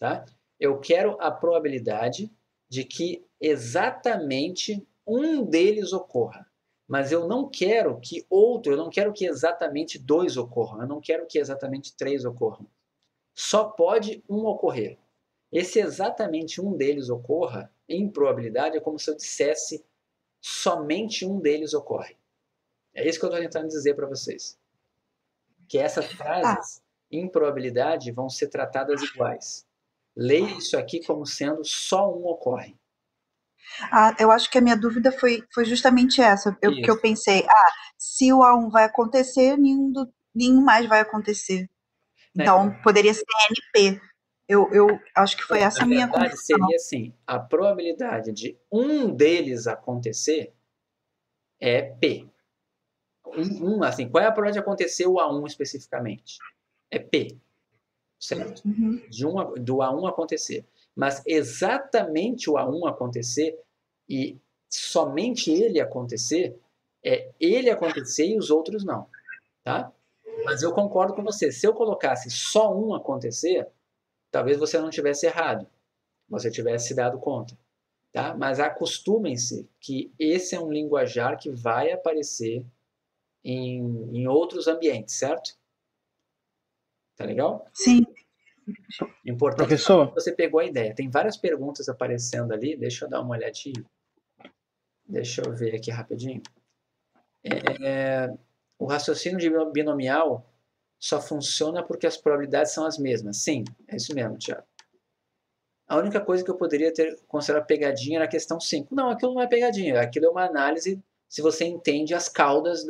Speaker 1: tá? Eu quero a probabilidade de que exatamente um deles ocorra. Mas eu não quero que eu não quero que exatamente 2 ocorram, eu não quero que exatamente 3 ocorram. Só pode um ocorrer. Esse exatamente um deles ocorra, em probabilidade, é como se eu dissesse somente um deles ocorre. É isso que eu estou tentando dizer para vocês. Que essas frases, em probabilidade, vão ser tratadas iguais. Leia isso aqui como sendo só um ocorre.
Speaker 3: Eu acho que a minha dúvida foi justamente essa, que eu pensei, se o A1 vai acontecer, nenhum mais vai acontecer. Então, poderia ser NP. Eu acho que foi essa a minha
Speaker 1: verdade,
Speaker 3: confusão.
Speaker 1: seria assim, a probabilidade de um deles acontecer é P. Assim, qual é a probabilidade de acontecer o A1 especificamente? É P, certo?
Speaker 3: Uhum.
Speaker 1: Do A1 acontecer. Mas exatamente o A1 acontecer e somente ele acontecer, é ele acontecer e os outros não, tá? Mas eu concordo com você. Se eu colocasse só um acontecer, talvez você não tivesse errado. Você tivesse se dado conta. Tá? Mas acostumem-se que esse é um linguajar que vai aparecer em outros ambientes, certo? Tá legal?
Speaker 3: Sim.
Speaker 1: Importante
Speaker 2: Professor?
Speaker 1: que você pegou a ideia. Tem várias perguntas aparecendo ali. Deixa eu dar uma olhadinha. Deixa eu ver aqui rapidinho. O raciocínio binomial só funciona porque as probabilidades são as mesmas. Sim, é isso mesmo, Tiago. A única coisa que eu poderia ter considerado pegadinha era a questão 5. Não, aquilo não é pegadinha. Aquilo é uma análise se você entende as caudas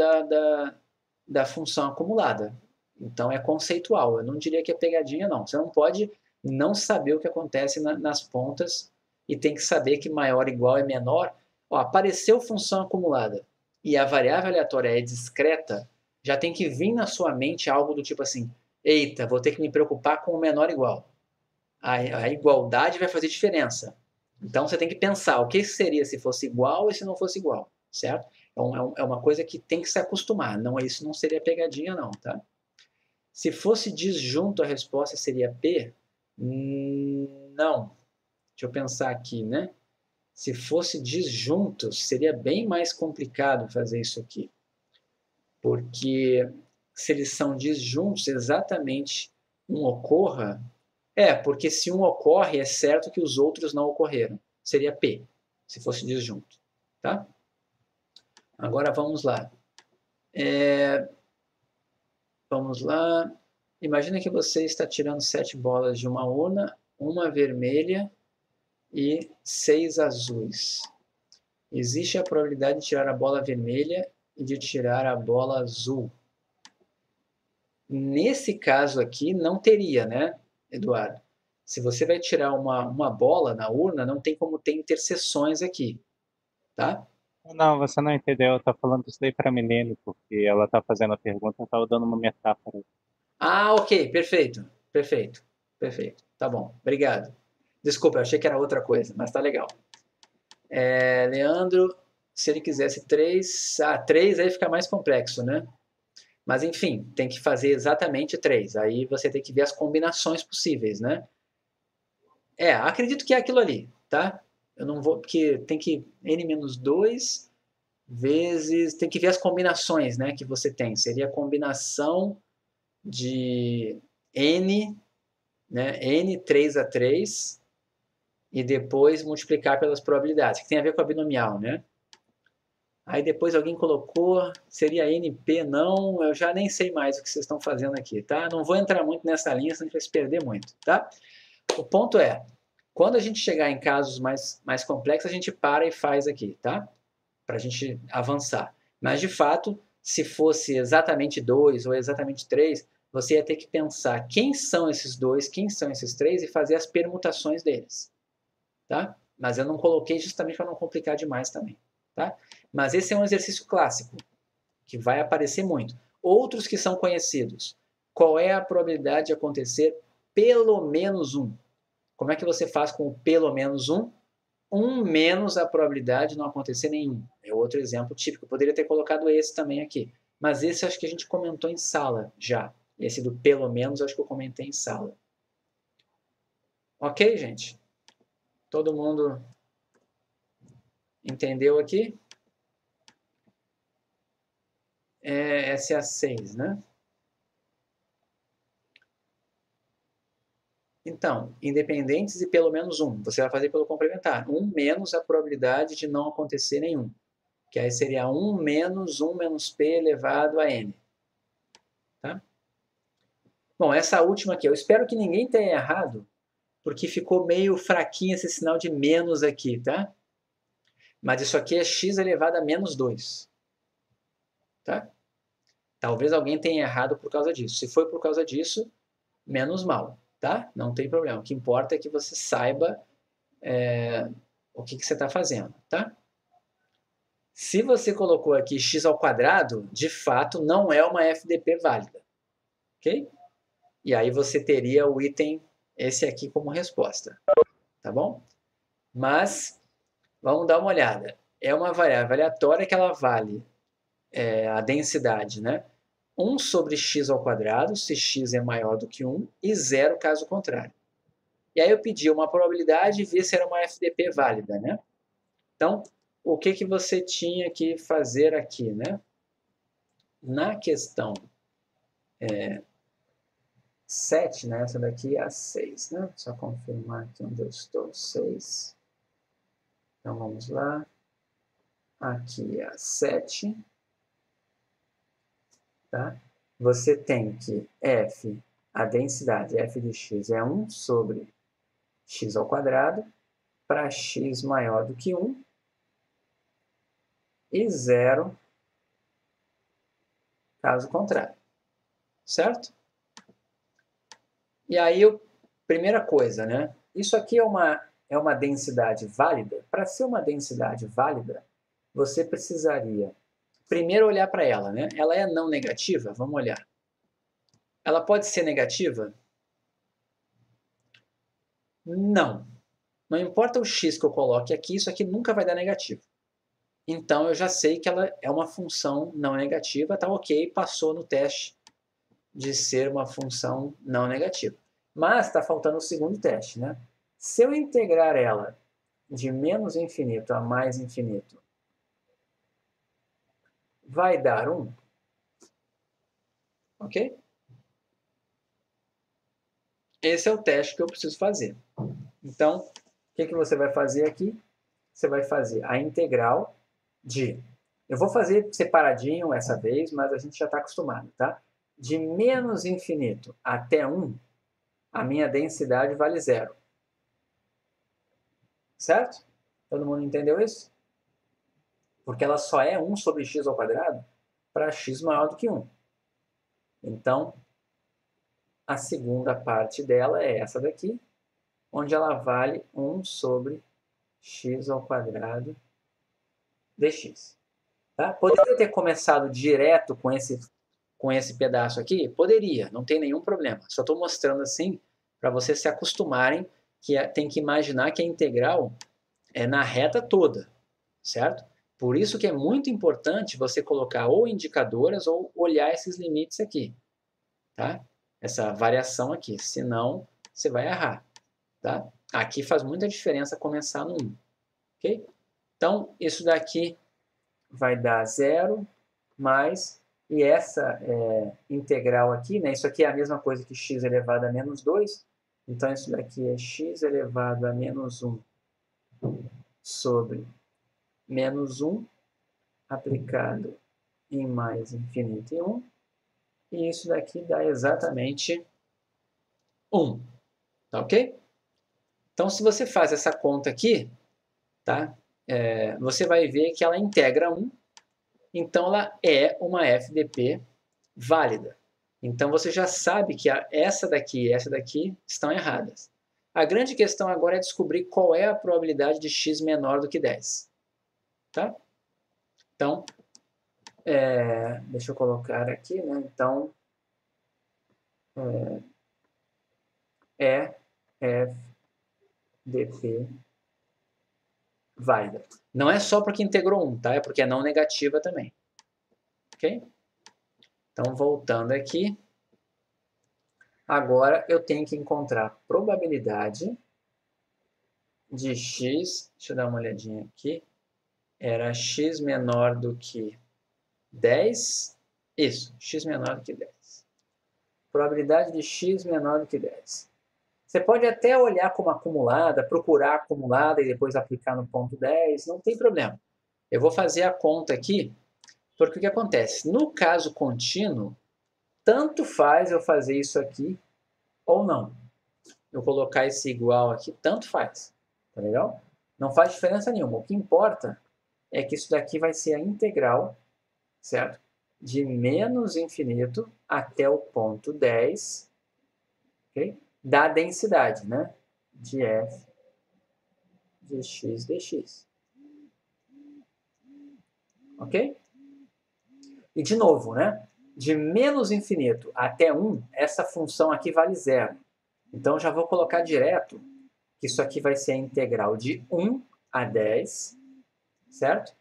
Speaker 1: da função acumulada. Então é conceitual. Eu não diria que é pegadinha, não. Você não pode não saber o que acontece nas pontas e tem que saber que maior igual é menor. Apareceu função acumulada e a variável aleatória é discreta, já tem que vir na sua mente algo do tipo assim: eita, vou ter que me preocupar com o menor igual. A igualdade vai fazer diferença. Então você tem que pensar o que seria se fosse igual e se não fosse igual, certo? Então, é uma coisa que tem que se acostumar. Não, isso não seria pegadinha, não, tá? Se fosse disjunto, a resposta seria P? Não. Deixa eu pensar aqui, né? Se fosse disjunto, seria bem mais complicado fazer isso aqui. Porque se eles são disjuntos, exatamente um ocorra. Porque se um ocorre, é certo que os outros não ocorreram. Seria P, se fosse disjunto. Tá? Agora vamos lá. Vamos lá. Imagina que você está tirando 7 bolas de uma urna, uma vermelha e 6 azuis. Existe a probabilidade de tirar a bola vermelha e de tirar a bola azul. Nesse caso aqui, não teria, né? Eduardo. Se você vai tirar uma bola na urna, não tem como ter interseções aqui, tá?
Speaker 4: Não, você não entendeu. Eu tô falando isso daí pra Milene, porque ela tá fazendo a pergunta, eu tava dando uma metáfora.
Speaker 1: Ah, ok, perfeito, perfeito, perfeito. Tá bom, obrigado. Desculpa, eu achei que era outra coisa, mas tá legal. Leandro, se ele quisesse 3, 3 aí fica mais complexo, né? Mas enfim, tem que fazer exatamente 3. Aí você tem que ver as combinações possíveis, né? Acredito que é aquilo ali, tá? Eu não vou, porque tem que n-2 vezes, tem que ver as combinações, né, que você tem. Seria a combinação de n, né, n 3 a 3, e depois multiplicar pelas probabilidades, que tem a ver com a binomial, né? Aí depois alguém colocou, seria NP, não, eu já nem sei mais o que vocês estão fazendo aqui, tá? Não vou entrar muito nessa linha, senão a gente vai se perder muito, tá? O ponto é, quando a gente chegar em casos mais complexos, a gente para e faz aqui, tá? Para a gente avançar. Mas, de fato, se fosse exatamente 2 ou exatamente 3, você ia ter que pensar quem são esses 2, quem são esses 3 e fazer as permutações deles, tá? Mas eu não coloquei justamente para não complicar demais também, tá? Mas esse é um exercício clássico, que vai aparecer muito. Outros que são conhecidos. Qual é a probabilidade de acontecer pelo menos um? Como é que você faz com o pelo menos um? 1 menos a probabilidade de não acontecer nenhum. É outro exemplo típico. Eu poderia ter colocado esse também aqui. Mas esse acho que a gente comentou em sala já. Esse do pelo menos acho que eu comentei em sala. Ok, gente? Todo mundo entendeu aqui? Essa é a 6, né? Então, independentes e pelo menos um. Você vai fazer pelo complementar. 1 menos a probabilidade de não acontecer nenhum. Que aí seria 1 menos P elevado a N. Tá? Bom, essa última aqui. Eu espero que ninguém tenha errado, porque ficou meio fraquinho esse sinal de menos aqui, tá? Mas isso aqui é x elevado a menos 2. Tá? Talvez alguém tenha errado por causa disso. Se foi por causa disso, menos mal, tá? Não tem problema. O que importa é que você saiba o que você está fazendo, tá? Se você colocou aqui x ao quadrado, de fato não é uma FDP válida, ok? E aí você teria o item esse aqui como resposta, tá bom? Mas vamos dar uma olhada. É uma variável aleatória que ela vale a densidade, né? 1 sobre x ao quadrado, se x é maior do que 1, e 0 caso contrário. E aí eu pedi uma probabilidade e vi se era uma FDP válida, né? Então, o que você tinha que fazer aqui, né? Na questão 7, né? Essa daqui é a 6, né? Só confirmar aqui onde eu estou, 6. Então, vamos lá. Aqui é a 7. Tá? Você tem que f, a densidade f de x é 1 sobre x ao quadrado, para x maior do que 1, e 0 caso contrário. Certo? E aí, primeira coisa, né? Isso aqui é uma densidade válida. Para ser uma densidade válida, você precisaria primeiro olhar para ela, né? Ela é não negativa? Vamos olhar. Ela pode ser negativa? Não. Não importa o x que eu coloque aqui, isso aqui nunca vai dar negativo. Então, eu já sei que ela é uma função não negativa, tá ok, passou no teste de ser uma função não negativa. Mas está faltando o segundo teste, né? Se eu integrar ela de menos infinito a mais infinito, vai dar 1. Ok? Esse é o teste que eu preciso fazer. Então, o que você vai fazer aqui? Você vai fazer a integral de... Eu vou fazer separadinho essa vez, mas a gente já está acostumado, tá? De menos infinito até 1, a minha densidade vale 0. Certo? Todo mundo entendeu isso? Porque ela só é 1 sobre x ao quadrado para x maior do que 1. Então, a segunda parte dela é essa daqui, onde ela vale 1 sobre x ao quadrado dx. Tá? Poderia ter começado direto com esse pedaço aqui? Poderia, não tem nenhum problema. Só estou mostrando assim para vocês se acostumarem que tem que imaginar que a integral é na reta toda, certo? Por isso que é muito importante você colocar ou indicadoras ou olhar esses limites aqui, tá? Essa variação aqui, senão você vai errar, tá? Aqui faz muita diferença começar no 1, ok? Então, isso daqui vai dar 0 mais, e essa integral aqui, né? Isso aqui é a mesma coisa que x elevado a menos 2, então isso daqui é x elevado a menos 1 sobre menos 1 aplicado em mais infinito em 1, e isso daqui dá exatamente 1, tá ok? Então, se você faz essa conta aqui, tá? Você vai ver que ela integra 1, então ela é uma FDP válida. Então, você já sabe que essa daqui e essa daqui estão erradas. A grande questão agora é descobrir qual é a probabilidade de x menor do que 10. Tá? Então, deixa eu colocar aqui, né? Então, FDP válida. Não é só porque integrou 1, tá? É porque é não negativa também. Ok? Então, voltando aqui. Agora, eu tenho que encontrar a probabilidade de x, deixa eu dar uma olhadinha aqui, era x menor do que 10, isso, x menor do que 10. Probabilidade de x menor do que 10. Você pode até olhar como acumulada, procurar acumulada e depois aplicar no ponto 10, não tem problema. Eu vou fazer a conta aqui, porque o que acontece? No caso contínuo, tanto faz eu fazer isso aqui ou não. Eu colocar esse igual aqui, tanto faz. Tá legal? Não faz diferença nenhuma. O que importa é que isso daqui vai ser a integral, certo? De menos infinito até o ponto 10, okay? Da densidade, né? De f de x dx. Ok? E de novo, né? De menos infinito até 1, essa função aqui vale 0. Então, já vou colocar direto que isso aqui vai ser a integral de 1 a 10, certo?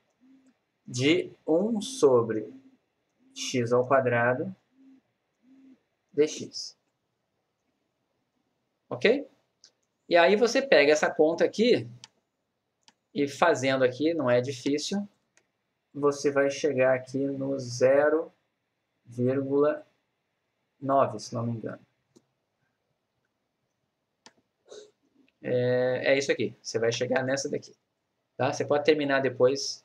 Speaker 1: De 1 sobre x ao quadrado dx. Ok? E aí você pega essa conta aqui e fazendo aqui, não é difícil, você vai chegar aqui no 0,9, se não me engano. É isso aqui. Você vai chegar nessa daqui. Tá? Você pode terminar depois.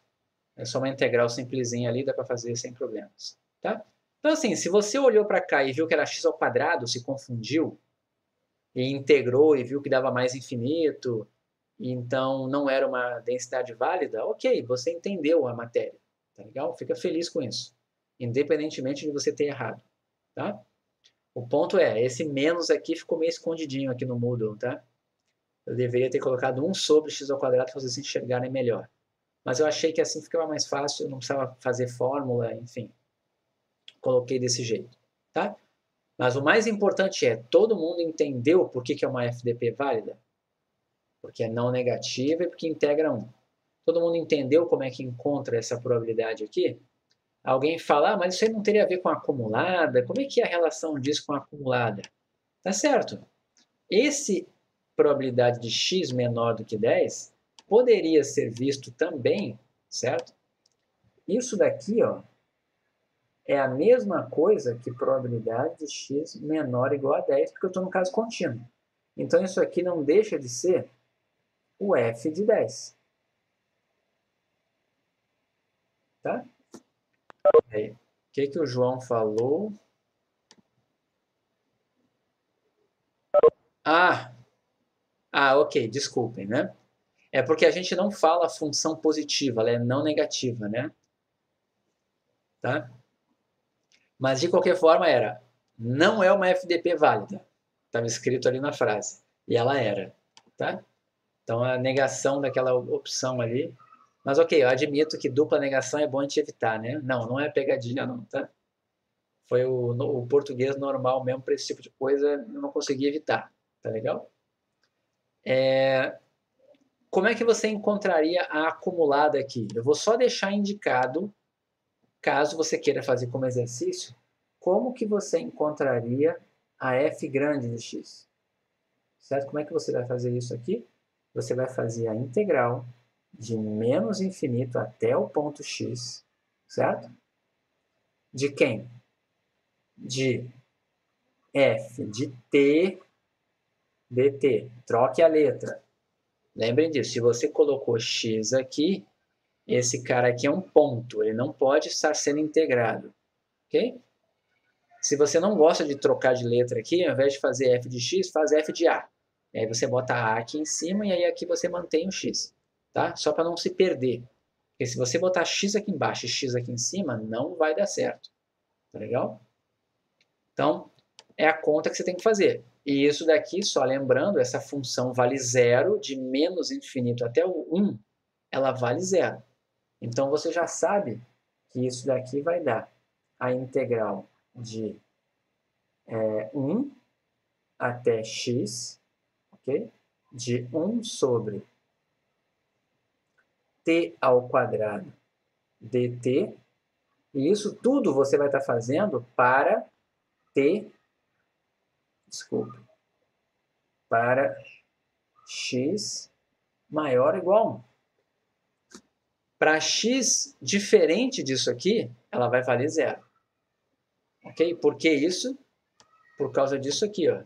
Speaker 1: É só uma integral simplesinha ali, dá para fazer sem problemas. Tá? Então, assim, se você olhou para cá e viu que era x ao quadrado, se confundiu, e integrou e viu que dava mais infinito, e então não era uma densidade válida, ok, você entendeu a matéria. Tá legal? Fica feliz com isso. Independentemente de você ter errado. Tá? O ponto é, esse menos aqui ficou meio escondidinho aqui no Moodle, tá? Eu deveria ter colocado 1 sobre x ao quadrado para vocês se enxergarem melhor. Mas eu achei que assim ficava mais fácil, eu não precisava fazer fórmula, enfim. Coloquei desse jeito, tá? Mas o mais importante é, todo mundo entendeu por que é uma FDP válida? Porque é não negativa e porque integra 1. Todo mundo entendeu como é que encontra essa probabilidade aqui? Alguém fala, mas isso aí não teria a ver com a acumulada? Como é que é a relação disso com a acumulada? Tá certo. Esse probabilidade de x menor do que 10 poderia ser visto também, certo? Isso daqui, ó, é a mesma coisa que probabilidade de x menor ou igual a 10, porque eu estou no caso contínuo. Então, isso aqui não deixa de ser o f de 10. Tá? Aí, o que o João falou? Ok, desculpem, né? É porque a gente não fala função positiva, ela é não negativa, né? Tá? Mas, de qualquer forma, era não é uma FDP válida. Estava escrito ali na frase. E ela era. Tá? Então, a negação daquela opção ali. Mas, ok, eu admito que dupla negação é bom a gente evitar, né? Não, não é pegadinha, não, tá? Foi o português normal mesmo para esse tipo de coisa, eu não consegui evitar. Tá legal? Como é que você encontraria a acumulada aqui? Eu vou só deixar indicado, caso você queira fazer como exercício, como que você encontraria a f grande de x. Certo? Como é que você vai fazer isso aqui? Você vai fazer a integral de menos infinito até o ponto x, certo? De quem? De f de t dt. Troque a letra. Lembrem disso, se você colocou x aqui, esse cara aqui é um ponto, ele não pode estar sendo integrado, ok? Se você não gosta de trocar de letra aqui, ao invés de fazer f de x, faz f de a. E aí você bota a aqui em cima e aí aqui você mantém o x, tá? Só para não se perder. Porque se você botar x aqui embaixo e x aqui em cima, não vai dar certo. Tá legal? Então, é a conta que você tem que fazer. E isso daqui, só lembrando, essa função vale zero, de menos infinito até o 1, ela vale zero. Então, você já sabe que isso daqui vai dar a integral de 1 até x, ok? De 1 sobre t ao quadrado dt. E isso tudo você vai estar fazendo para para x maior ou igual a 1. Para x diferente disso aqui, ela vai valer zero. Ok? Por que isso? Por causa disso aqui, ó.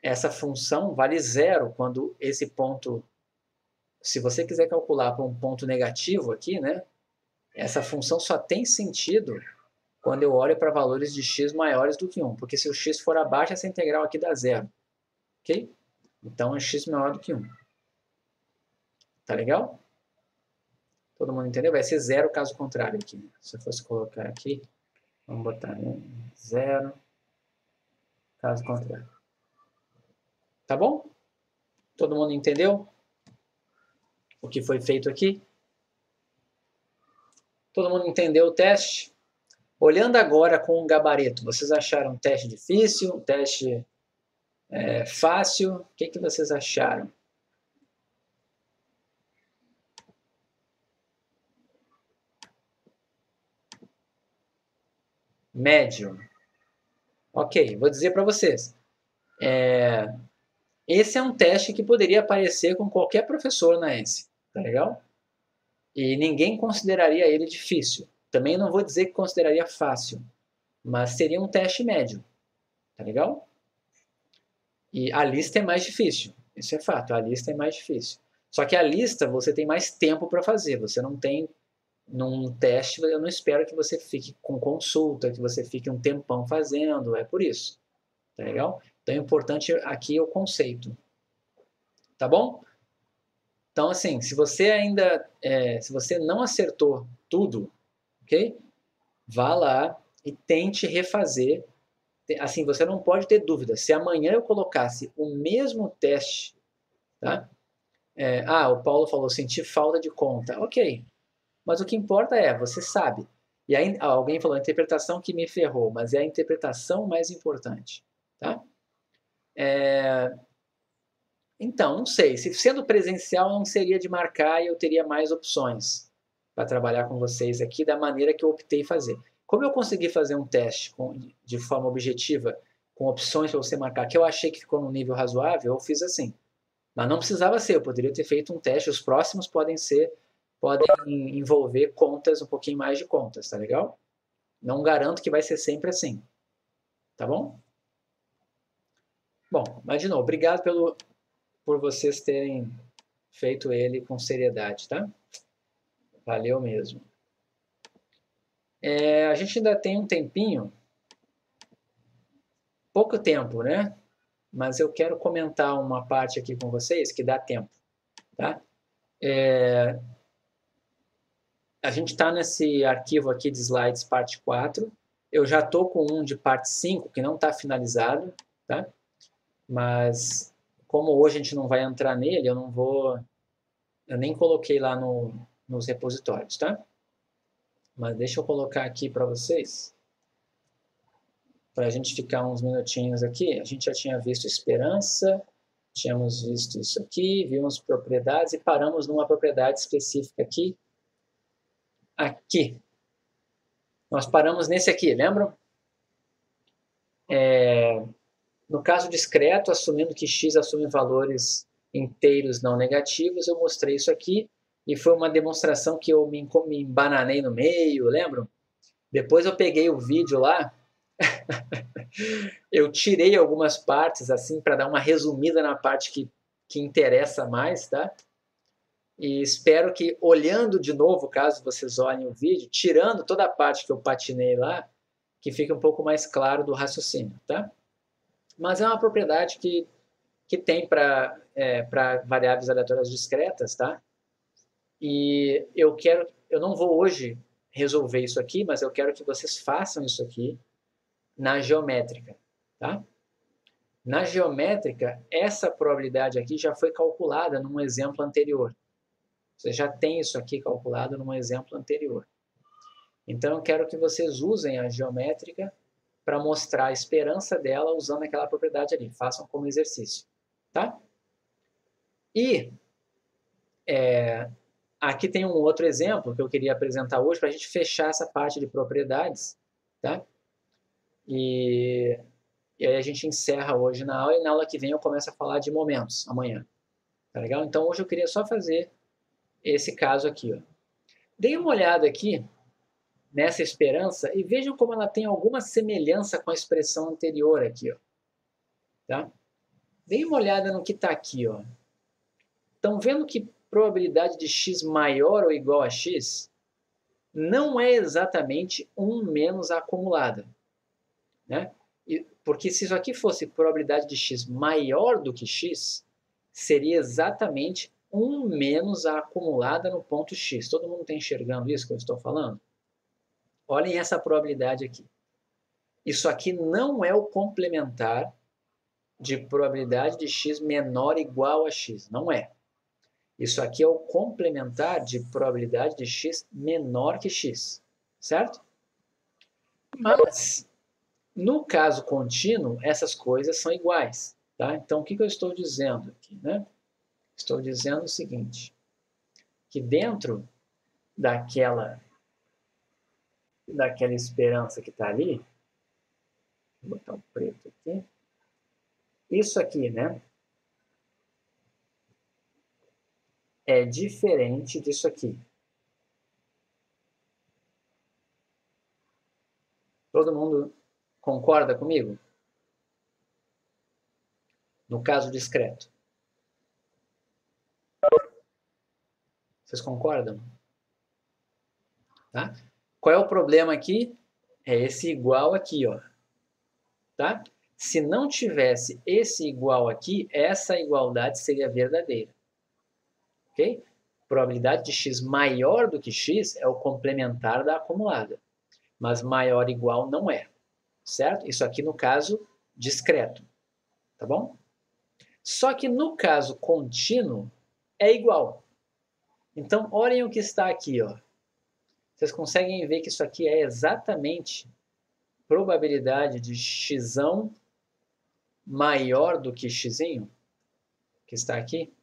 Speaker 1: Essa função vale zero quando esse ponto, se você quiser calcular para um ponto negativo aqui, né? Essa função só tem sentido quando eu olho para valores de x maiores do que 1, porque se o x for abaixo, essa integral aqui dá zero. Ok? Então é x maior do que 1. Tá legal? Todo mundo entendeu? Vai ser zero caso contrário aqui. Se eu fosse colocar aqui, vamos botar, né? Zero caso contrário. Tá bom? Todo mundo entendeu o que foi feito aqui? Todo mundo entendeu o teste? Olhando agora com o gabarito, vocês acharam um teste difícil, um teste fácil? O que vocês acharam? Médio. Ok, vou dizer para vocês. Esse é um teste que poderia aparecer com qualquer professor na ENSE, tá legal? E ninguém consideraria ele difícil. Também não vou dizer que consideraria fácil, mas seria um teste médio, tá legal? E a lista é mais difícil, isso é fato, a lista é mais difícil. Só que a lista você tem mais tempo para fazer, você não tem, num teste, eu não espero que você fique com consulta, que você fique um tempão fazendo, é por isso, tá legal? Então é importante aqui o conceito, tá bom? Então, assim, se você se você não acertou tudo, ok? Vá lá e tente refazer. Assim, você não pode ter dúvida. Se amanhã eu colocasse o mesmo teste, tá? O Paulo falou, senti falta de conta. Ok, mas o que importa é, você sabe. E aí, alguém falou, a interpretação que me ferrou, mas é a interpretação mais importante, tá? Então, não sei. Se sendo presencial, não seria de marcar e eu teria mais opções para trabalhar com vocês aqui da maneira que eu optei fazer. Como eu consegui fazer um teste de forma objetiva, com opções para você marcar, que eu achei que ficou num nível razoável, eu fiz assim. Mas não precisava ser, eu poderia ter feito um teste. Os próximos podem envolver contas, um pouquinho mais de contas, tá legal? Não garanto que vai ser sempre assim. Tá bom? Bom, mas de novo, obrigado por vocês terem feito ele com seriedade, tá? Valeu mesmo. A gente ainda tem um tempinho, pouco tempo, né? Mas eu quero comentar uma parte aqui com vocês que dá tempo, tá? A gente está nesse arquivo aqui de slides parte 4, Eu já estou com um de parte 5 que não está finalizado, tá? Mas como hoje a gente não vai entrar nele, eu nem coloquei lá nos repositórios, tá? Mas deixa eu colocar aqui para vocês, para a gente ficar uns minutinhos aqui. A gente já tinha visto esperança, tínhamos visto isso aqui, vimos propriedades e paramos numa propriedade específica aqui. Aqui. Nós paramos nesse aqui, lembram? No caso discreto, assumindo que x assume valores inteiros não negativos, eu mostrei isso aqui e foi uma demonstração que eu me embananei no meio, lembram? Depois eu peguei o vídeo lá, eu tirei algumas partes assim para dar uma resumida na parte que interessa mais, tá? E espero que, olhando de novo, caso vocês olhem o vídeo, tirando toda a parte que eu patinei lá, que fique um pouco mais claro do raciocínio, tá? Mas é uma propriedade que tem para variáveis aleatórias discretas, tá? E eu não vou hoje resolver isso aqui, mas eu quero que vocês façam isso aqui na geométrica, tá? Na geométrica, essa probabilidade aqui já foi calculada num exemplo anterior. Você já tem isso aqui calculado num exemplo anterior. Então, eu quero que vocês usem a geométrica para mostrar a esperança dela usando aquela propriedade ali. Façam como exercício, tá? E aqui tem um outro exemplo que eu queria apresentar hoje para a gente fechar essa parte de propriedades, tá? E aí a gente encerra hoje na aula e na aula que vem eu começo a falar de momentos, amanhã. Tá legal? Então, hoje eu queria só fazer esse caso aqui, ó. Deem uma olhada aqui nessa esperança e vejam como ela tem alguma semelhança com a expressão anterior aqui, ó. Tá? Deem uma olhada no que está aqui, ó. Estão vendo que probabilidade de x maior ou igual a x não é exatamente 1 menos a acumulada, né? Porque se isso aqui fosse probabilidade de x maior do que x, seria exatamente 1 menos a acumulada no ponto x. Todo mundo está enxergando isso que eu estou falando? Olhem essa probabilidade aqui. Isso aqui não é o complementar de probabilidade de x menor ou igual a x. Não é. Isso aqui é o complementar de probabilidade de x menor que x. Certo? Mas, no caso contínuo, essas coisas são iguais. Tá? Então, o que eu estou dizendo aqui? Né? Estou dizendo o seguinte, que dentro daquela esperança que está ali, vou botar um preto aqui, isso aqui, né, é diferente disso aqui. Todo mundo concorda comigo? No caso discreto. Vocês concordam? Tá? Qual é o problema aqui? É esse igual aqui, ó. Tá? Se não tivesse esse igual aqui, essa igualdade seria verdadeira. Ok? Probabilidade de x maior do que x é o complementar da acumulada. Mas maior ou igual não é. Certo? Isso aqui no caso discreto. Tá bom? Só que no caso contínuo é igual. Então, olhem o que está aqui, ó. Vocês conseguem ver que isso aqui é exatamente probabilidade de x maior do que x, que está aqui?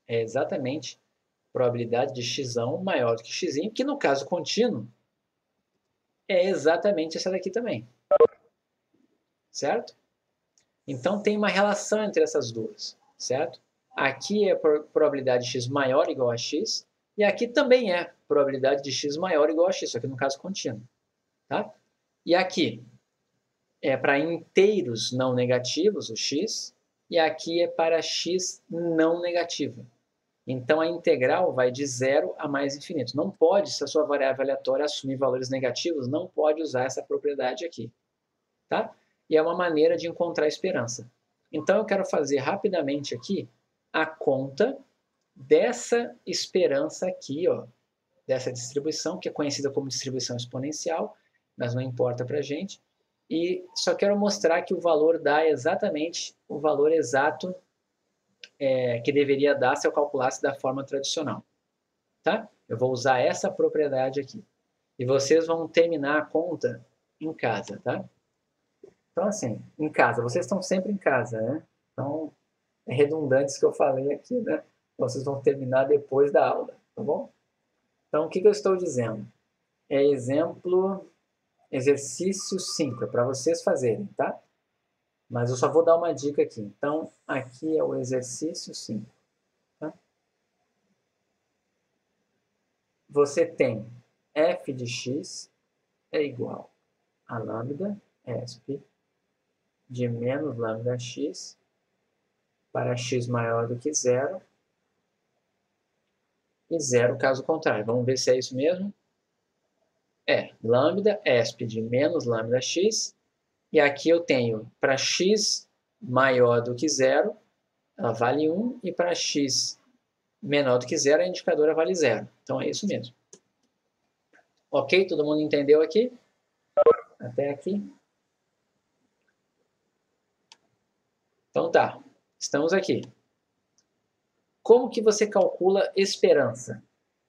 Speaker 1: É exatamente probabilidade de x maior do que x, que no caso contínuo é exatamente essa daqui também. Certo? Então, tem uma relação entre essas duas, certo? Aqui é probabilidade de x maior ou igual a x, e aqui também é probabilidade de x maior ou igual a x, só que no caso contínuo. Tá? E aqui é para inteiros não negativos, o x, e aqui é para x não negativa. Então, a integral vai de 0 a mais infinito. Não pode, se a sua variável aleatória assumir valores negativos, não pode usar essa propriedade aqui. Tá? E é uma maneira de encontrar esperança. Então, eu quero fazer rapidamente aqui a conta dessa esperança aqui, ó, dessa distribuição, que é conhecida como distribuição exponencial. mas não importa para a gente. E só quero mostrar que o valor dá exatamente o valor exato que deveria dar se eu calculasse da forma tradicional. Tá? Eu vou usar essa propriedade aqui. E vocês vão terminar a conta em casa, tá? Então, assim, em casa. Vocês estão sempre em casa, né? Então, é redundante isso que eu falei aqui, né? Vocês vão terminar depois da aula, tá bom? Então, o que eu estou dizendo? É exemplo, exercício 5, é para vocês fazerem, tá? Mas eu só vou dar uma dica aqui. Então, aqui é o exercício 5. Tá? Você tem f de x é igual a lambda esp de menos lambda x para x maior do que zero e zero caso contrário. Vamos ver se é isso mesmo. Lambda esp de menos lambda x, e aqui eu tenho para x maior do que zero, ela vale 1, e para x menor do que zero, a indicadora vale 0. Então é isso mesmo. Ok? Todo mundo entendeu aqui? Até aqui? Então tá, estamos aqui. Como que você calcula esperança?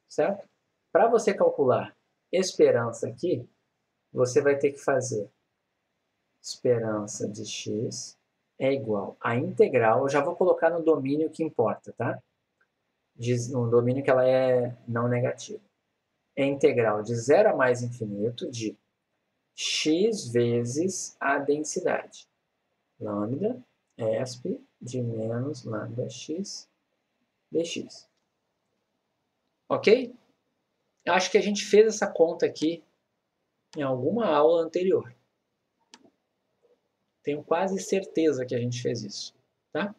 Speaker 1: Certo? Para você calcular esperança aqui, você vai ter que fazer esperança de x é igual a integral, eu já vou colocar no domínio que importa, tá? No domínio que ela é não negativa. É integral de 0 a mais infinito de x vezes a densidade. Lambda esp de menos lambda x dx. Ok? Acho que a gente fez essa conta aqui em alguma aula anterior. Tenho quase certeza que a gente fez isso, tá?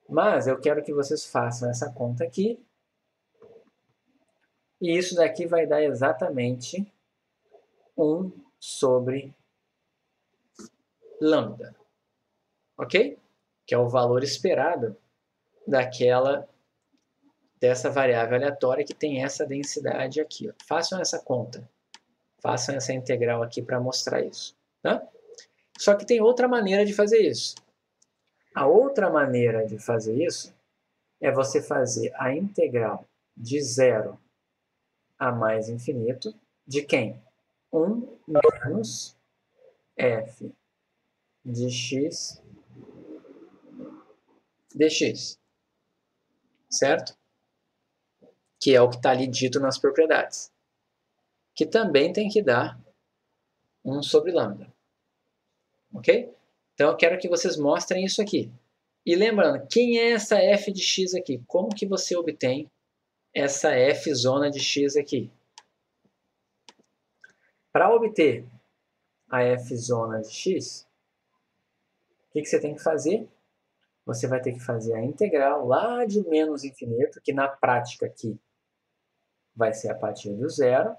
Speaker 1: Mas eu quero que vocês façam essa conta aqui. E isso daqui vai dar exatamente 1 sobre lambda. Ok? Que é o valor esperado dessa variável aleatória que tem essa densidade aqui. Ó. Façam essa conta. Façam essa integral aqui para mostrar isso. Tá? Só que tem outra maneira de fazer isso. A outra maneira de fazer isso é você fazer a integral de 0 a mais infinito de quem? 1 menos f de x dx. Certo? Que é o que está ali dito nas propriedades. Que também tem que dar 1 sobre lambda. Ok? Então eu quero que vocês mostrem isso aqui. E lembrando, quem é essa f de x aqui? Como que você obtém essa f zona de x aqui? Para obter a f zona de x, o que você tem que fazer? Você vai ter que fazer a integral lá de menos infinito, que na prática aqui vai ser a partir do zero,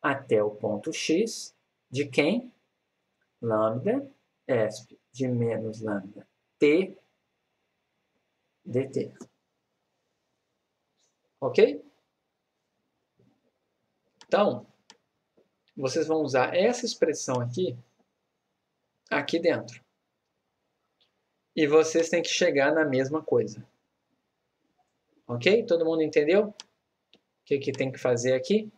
Speaker 1: até o ponto x, de quem? Lambda esp de menos lambda t dt. Ok? Então, vocês vão usar essa expressão aqui dentro. E vocês têm que chegar na mesma coisa. Ok? Todo mundo entendeu? O que tem que fazer aqui?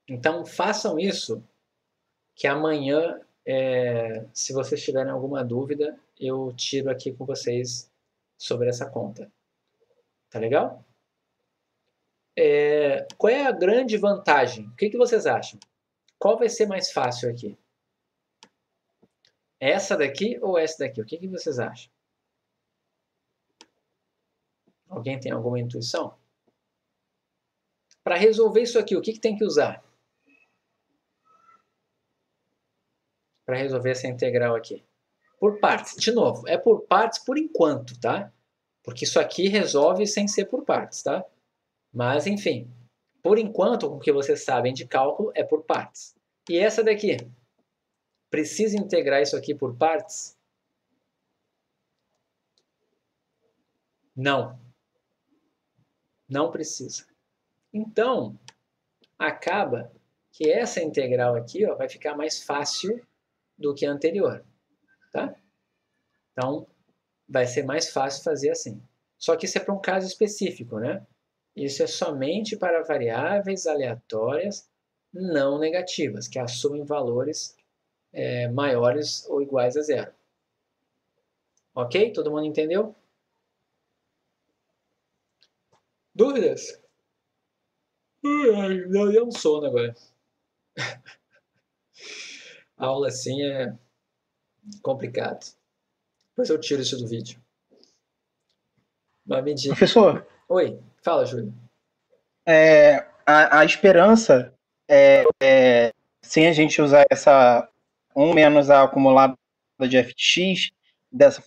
Speaker 1: Então, façam isso, que amanhã, se vocês tiverem alguma dúvida, eu tiro aqui com vocês sobre essa conta. Tá legal? Qual é a grande vantagem? O que vocês acham? Qual vai ser mais fácil aqui? Essa daqui ou essa daqui? O que vocês acham? Alguém tem alguma intuição? Para resolver isso aqui, o que tem que usar? Para resolver essa integral aqui. Por partes. De novo, é por partes por enquanto, tá? Porque isso aqui resolve sem ser por partes, tá? Mas, enfim, por enquanto, o que vocês sabem de cálculo é por partes. E essa daqui? Precisa integrar isso aqui por partes? Não. Não precisa. Então, acaba que essa integral aqui, ó, vai ficar mais fácil do que a anterior, tá? Então, vai ser mais fácil fazer assim. Só que isso é para um caso específico, né? Isso é somente para variáveis aleatórias não negativas, que assumem valores maiores ou iguais a zero. Ok? Todo mundo entendeu? Dúvidas? Não, deu um sono agora. A aula assim é complicado. Depois eu tiro isso do vídeo. Mas me diga.
Speaker 2: Professor,
Speaker 1: Oi, fala, Júlio.
Speaker 2: A esperança, sem a gente usar essa 1 menos a acumulada de f de x,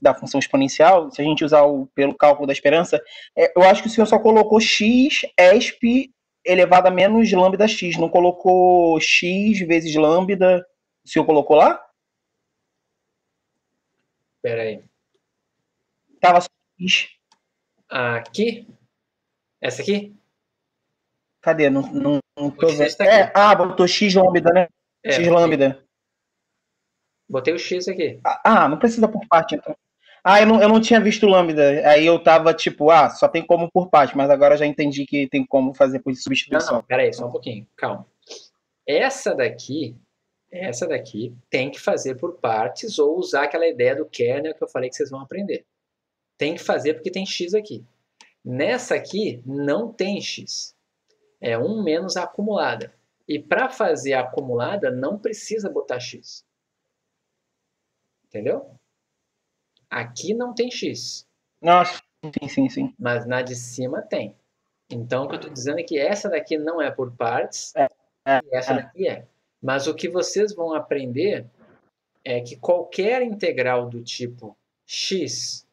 Speaker 2: da função exponencial, se a gente usar pelo cálculo da esperança, eu acho que o senhor só colocou x esp elevado a menos lambda x, não colocou x vezes lambda. O senhor colocou lá?
Speaker 1: Espera aí.
Speaker 2: Tava só x.
Speaker 1: Aqui? Essa aqui?
Speaker 2: Cadê? Não tô
Speaker 1: O X
Speaker 2: vendo.
Speaker 1: tá aqui.
Speaker 2: Botou x lambda, né? X lambda.
Speaker 1: Botei o X aqui.
Speaker 2: Não precisa por parte, então. Eu não tinha visto lambda. Aí eu tava tipo, só tem como por parte, mas agora eu já entendi que tem como fazer por substituição.
Speaker 1: Não, peraí, só um pouquinho, calma. Essa daqui tem que fazer por partes ou usar aquela ideia do kernel que eu falei que vocês vão aprender. Tem que fazer porque tem X aqui. Nessa aqui não tem X. É 1 menos a acumulada. E para fazer a acumulada não precisa botar X. Entendeu? Aqui não tem X.
Speaker 2: Nossa, sim.
Speaker 1: Mas na de cima tem. Então, o que eu estou dizendo é que essa daqui não é por partes e essa daqui é. Mas o que vocês vão aprender é que qualquer integral do tipo x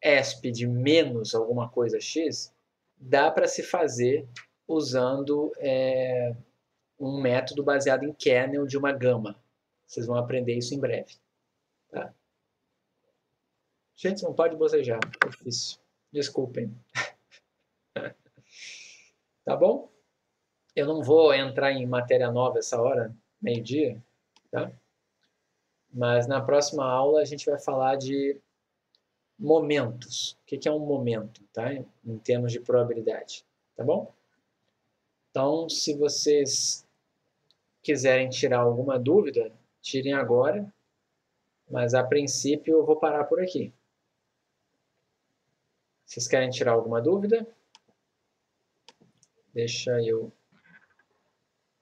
Speaker 1: esp de menos alguma coisa x dá para se fazer usando um método baseado em kernel de uma gama. Vocês vão aprender isso em breve. Tá? Gente, não pode bocejar, é difícil. Desculpem. Tá bom? Eu não vou entrar em matéria nova essa hora, meio-dia, tá? Mas na próxima aula a gente vai falar de momentos. O que é um momento, tá? Em termos de probabilidade, tá bom? Então, se vocês quiserem tirar alguma dúvida, tirem agora, mas a princípio eu vou parar por aqui. Vocês querem tirar alguma dúvida? Deixa eu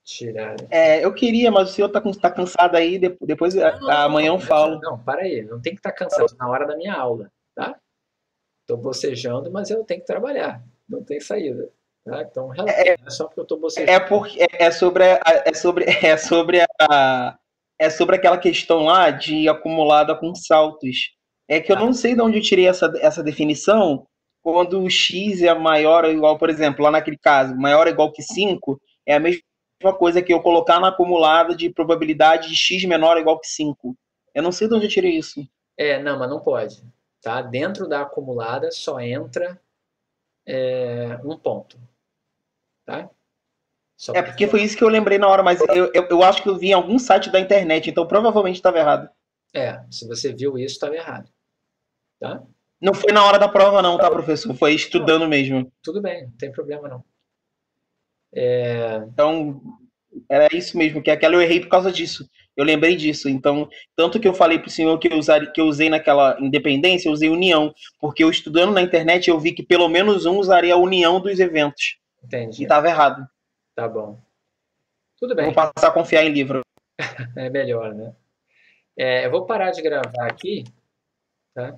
Speaker 1: tirar.
Speaker 2: Eu queria, mas o senhor tá cansado aí, depois amanhã eu falo.
Speaker 1: Não, para aí, não tem que estar cansado na hora da minha aula, tá? Estou bocejando, mas eu tenho que trabalhar, não tem saída. Tá? Então, relaxa, não é só porque eu estou bocejando.
Speaker 2: É sobre aquela questão lá de acumulada com saltos. É que eu não sei de onde eu tirei essa definição, quando o x é maior ou igual, por exemplo, lá naquele caso, maior ou igual que 5, é a mesma coisa que eu colocar na acumulada de probabilidade de x menor ou igual que 5. Eu não sei de onde eu tirei isso.
Speaker 1: Não, mas não pode. Tá? Dentro da acumulada só entra um ponto. Tá?
Speaker 2: Porque foi isso que eu lembrei na hora, mas eu acho que eu vi em algum site da internet, então provavelmente estava errado.
Speaker 1: Se você viu isso, estava errado. Tá?
Speaker 2: Não foi na hora da prova não, tá, professor? Foi estudando mesmo.
Speaker 1: Tudo bem, não tem problema não.
Speaker 2: Então, era isso mesmo, que aquela eu errei por causa disso. Eu lembrei disso. Então, tanto que eu falei pro senhor que eu usei naquela independência, eu usei união, porque eu estudando na internet eu vi que pelo menos um usaria a união dos eventos.
Speaker 1: Entendi.
Speaker 2: E estava errado.
Speaker 1: Tá bom. Tudo bem.
Speaker 2: Eu vou passar a confiar em livro.
Speaker 1: É melhor, né? Eu vou parar de gravar aqui, tá?